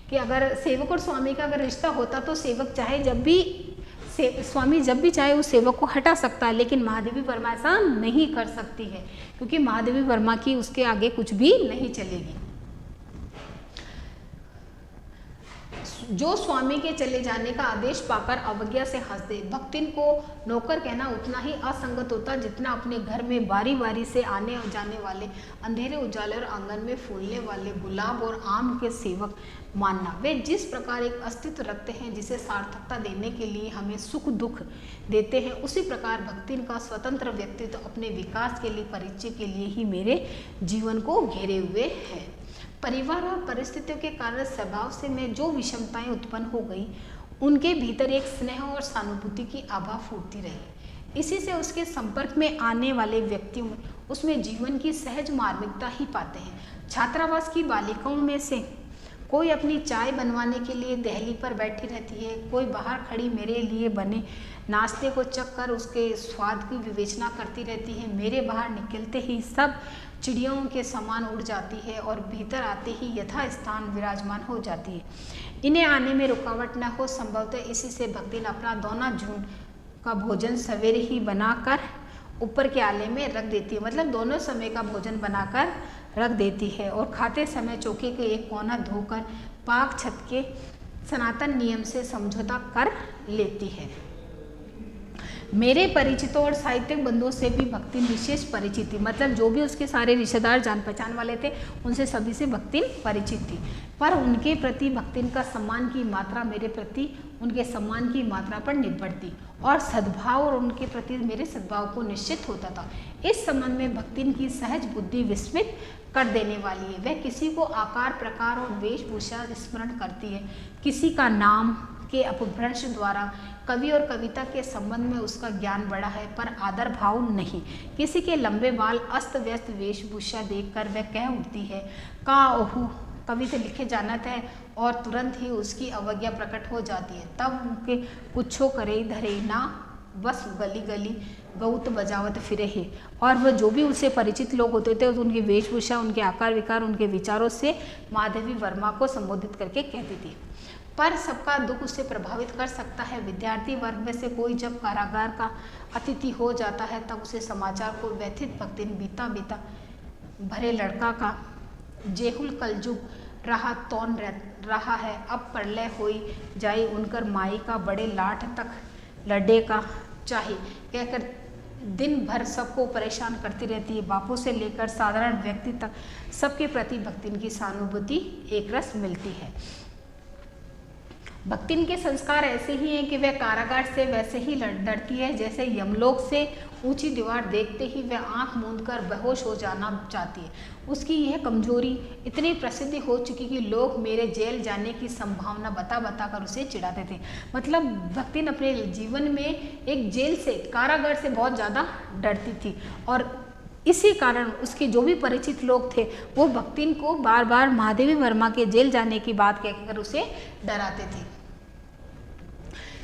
कि अगर सेवक और स्वामी का अगर रिश्ता होता तो सेवक चाहे जब भी स्वामी जब भी चाहे उस सेवक को हटा सकता है, लेकिन महादेवी वर्मा ऐसा नहीं कर सकती है, क्योंकि महादेवी वर्मा की उसके आगे कुछ भी नहीं चलेगी। जो स्वामी के चले जाने का आदेश पाकर अवज्ञा से हंस दे, भक्तिन को नौकर कहना उतना ही असंगत होता जितना अपने घर में बारी बारी से आने और जाने वाले, अंधेरे उजाले और आंगन में फूलने वाले गुलाब और आम के सेवक मानना। वे जिस प्रकार एक अस्तित्व रखते हैं जिसे सार्थकता देने के लिए हमें सुख दुख देते हैं, उसी प्रकार भक्तिन का स्वतंत्र व्यक्तित्व अपने विकास के लिए, परिचय के लिए ही मेरे जीवन को घेरे हुए है। परिवार और परिस्थितियों के कारण स्वभाव से मैं जो विषमताएं उत्पन्न हो गई, उनके भीतर एक स्नेह और सहानुभूति की आभा फूटती रही। इसी से उसके संपर्क में आने वाले व्यक्तियों उसमें जीवन की सहज मार्मिकता ही पाते हैं। छात्रावास की बालिकाओं में से कोई अपनी चाय बनवाने के लिए दहली पर बैठी रहती है, कोई बाहर खड़ी मेरे लिए बने नाश्ते को चख कर उसके स्वाद की विवेचना करती रहती है। मेरे बाहर निकलते ही सब चिड़ियों के समान उड़ जाती है और भीतर आते ही यथा स्थान विराजमान हो जाती है। इन्हें आने में रुकावट न हो, संभवतः इसी से भक्तिन अपना दोना झूठ का भोजन सवेरे ही बनाकर ऊपर के आले में रख देती है, मतलब दोनों समय का भोजन बनाकर रख देती है और खाते समय चौके के एक कोना धोकर पाक छत के सनातन नियम से समझौता कर लेती है। मेरे परिचितों और साहित्यिक बंधुओं से भी भक्तिन विशेष परिचित थी, मतलब जो भी उसके सारे रिश्तेदार जान पहचान वाले थे उनसे सभी से भक्तिन परिचित थी, पर उनके प्रति भक्तिन का सम्मान की मात्रा मेरे प्रति उनके सम्मान की मात्रा पर निर्भर थी और सद्भाव और उनके प्रति मेरे सद्भाव को निश्चित होता था। इस संबंध में भक्तिन की सहज बुद्धि विस्मित कर देने वाली है। वह किसी को आकार प्रकार और वेशभूषा स्मरण करती है, किसी का नाम के अपभ्रंश द्वारा कवि और कविता के संबंध में उसका ज्ञान बढ़ा है, पर आदर भाव नहीं। किसी के लंबे बाल अस्त व्यस्त वेशभूषा देखकर वह कह उठती है का ओहू कवि से लिखे जानत है, और तुरंत ही उसकी अवज्ञा प्रकट हो जाती है। तब उनके कुछो करे धरे ना, बस गली गली गौत बजावत फिरे है। और वह जो भी उससे परिचित लोग होते थे उनकी वेशभूषा, उनके आकार विकार, उनके विचारों से माधवी वर्मा को संबोधित करके कहती थी। पर सबका दुख उससे प्रभावित कर सकता है। विद्यार्थी वर्ग में से कोई जब कारागार का अतिथि हो जाता है तब उसे समाचार को व्यथित भक्तिन बीता बीता भरे लड़का का जेहुल कलजुग रहा तौन रहा है, अब प्रलय होई जाई उनकर माई का बड़े लाठ तक लड्डे का चाहिए कहकर दिन भर सबको परेशान करती रहती है। बापों से लेकर साधारण व्यक्ति तक सबके प्रति भक्तिन की सहानुभूति एक रस मिलती है। भक्तिन के संस्कार ऐसे ही हैं कि वह कारागार से वैसे ही डरती है जैसे यमलोक से ऊंची दीवार देखते ही वह आंख मूंदकर बेहोश हो जाना चाहती है। उसकी यह कमजोरी इतनी प्रसिद्ध हो चुकी कि लोग मेरे जेल जाने की संभावना बता बता कर उसे चिढ़ाते थे। मतलब भक्तिन अपने जीवन में एक जेल से, कारागार से बहुत ज़्यादा डरती थी और इसी कारण उसके जो भी परिचित लोग थे वो भक्तिन को बार बार महादेवी वर्मा के जेल जाने की बात कहकर उसे डराते थे।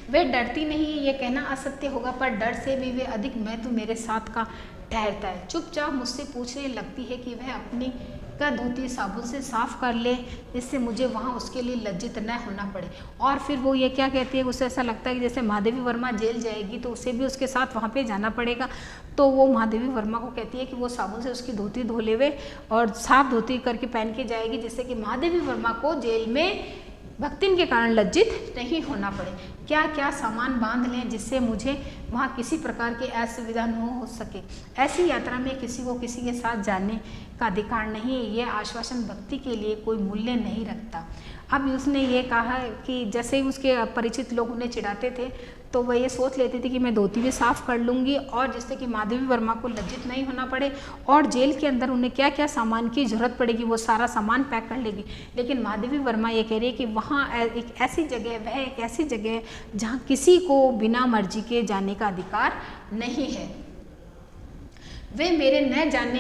वे डरती नहीं, ये कहना असत्य होगा, पर डर से भी वे अधिक मैं तो मेरे साथ का ठहरता है। चुपचाप मुझसे पूछने लगती है कि वह अपनी का धोती साबुन से साफ कर ले जिससे मुझे वहाँ उसके लिए लज्जित न होना पड़े। और फिर वो ये क्या कहती है, उसे ऐसा लगता है कि जैसे महादेवी वर्मा जेल जाएगी तो उसे भी उसके साथ वहाँ पे जाना पड़ेगा। तो वो महादेवी वर्मा को कहती है कि वो साबुन से उसकी धोती धो लेवे और साफ धोती करके पहन के जाएगी जिससे कि महादेवी वर्मा को जेल में भक्तिन के कारण लज्जित नहीं होना पड़े। क्या क्या सामान बांध लें जिससे मुझे वहाँ किसी प्रकार की असुविधा न हो सके। ऐसी यात्रा में किसी को किसी के साथ जाने का अधिकार नहीं है। यह आश्वासन भक्ति के लिए कोई मूल्य नहीं रखता। अब उसने ये कहा कि जैसे ही उसके परिचित लोग उन्हें चिढ़ाते थे तो वह ये सोच लेती थी कि मैं धोती भी साफ़ कर लूँगी और जिससे कि माधवी वर्मा को लज्जित नहीं होना पड़े और जेल के अंदर उन्हें क्या क्या सामान की ज़रूरत पड़ेगी वो सारा सामान पैक कर लेगी। लेकिन माधवी वर्मा ये कह रही है कि वहाँ एक ऐसी जगह, वह एक ऐसी जगह है जहाँ किसी को बिना मर्जी के जाने का अधिकार नहीं है। वे मेरे न जाने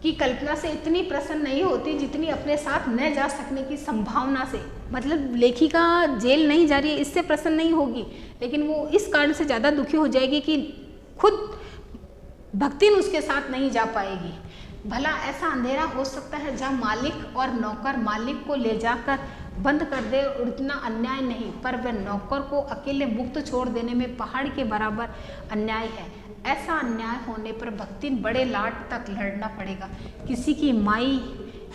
की कल्पना से इतनी प्रसन्न नहीं होती जितनी अपने साथ न जा सकने की संभावना से। मतलब लेखिका जेल नहीं जा रही है इससे प्रसन्न नहीं होगी, लेकिन वो इस कारण से ज़्यादा दुखी हो जाएगी कि खुद भक्तिन उसके साथ नहीं जा पाएगी। भला ऐसा अंधेरा हो सकता है जहाँ मालिक और नौकर मालिक को ले जाकर बंद कर दे, और इतना अन्याय नहीं, पर वह नौकर को अकेले मुक्त छोड़ देने में पहाड़ के बराबर अन्याय है। ऐसा अन्याय होने पर भक्तिन बड़े लाट तक लड़ना पड़ेगा। किसी की माई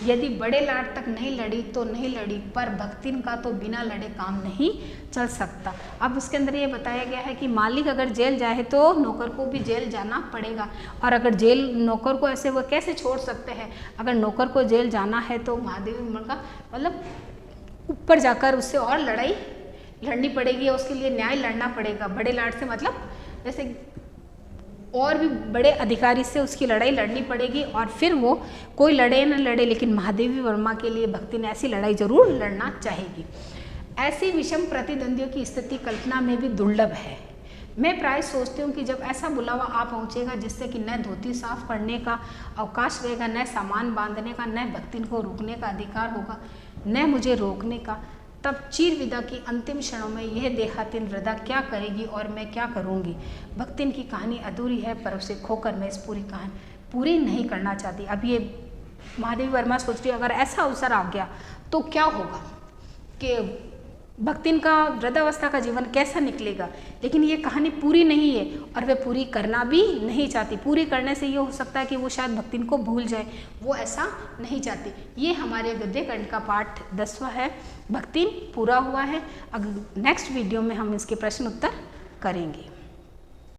यदि बड़े लाट तक नहीं लड़ी तो नहीं लड़ी, पर भक्तिन का तो बिना लड़े काम नहीं चल सकता। अब उसके अंदर ये बताया गया है कि मालिक अगर जेल जाए तो नौकर को भी जेल जाना पड़ेगा, और अगर जेल नौकर को ऐसे वो कैसे छोड़ सकते हैं। अगर नौकर को जेल जाना है तो महादेवी का मतलब ऊपर जाकर उससे और लड़ाई लड़नी पड़ेगी, उसके लिए न्याय लड़ना पड़ेगा। बड़े लाट से मतलब जैसे और भी बड़े अधिकारी से उसकी लड़ाई लड़नी पड़ेगी, और फिर वो कोई लड़े न लड़े, लेकिन महादेवी वर्मा के लिए भक्ति ने ऐसी लड़ाई जरूर लड़ना चाहेगी। ऐसी विषम प्रतिद्वंदियों की स्थिति कल्पना में भी दुर्लभ है। मैं प्राय सोचती हूँ कि जब ऐसा बुलावा आ पहुँचेगा जिससे कि न धोती साफ करने का अवकाश रहेगा, न सामान बांधने का, न भक्तिन को रोकने का अधिकार होगा, न मुझे रोकने का, तब चीर विदा की अंतिम क्षणों में यह देहातीन वृद्धा क्या करेगी और मैं क्या करूँगी। भक्तिन की कहानी अधूरी है, पर उसे खोकर मैं इस पूरी कहानी पूरी नहीं करना चाहती। अब ये महादेवी वर्मा सोच रही है अगर ऐसा अवसर आ गया तो क्या होगा, कि भक्तिन का वृद्धावस्था का जीवन कैसा निकलेगा। लेकिन ये कहानी पूरी नहीं है और वे पूरी करना भी नहीं चाहती। पूरी करने से ये हो सकता है कि वो शायद भक्तिन को भूल जाए, वो ऐसा नहीं चाहती। ये हमारे गद्यकांड का पाठ 10वां है, भक्तिन पूरा हुआ है। अब नेक्स्ट वीडियो में हम इसके प्रश्न उत्तर करेंगे।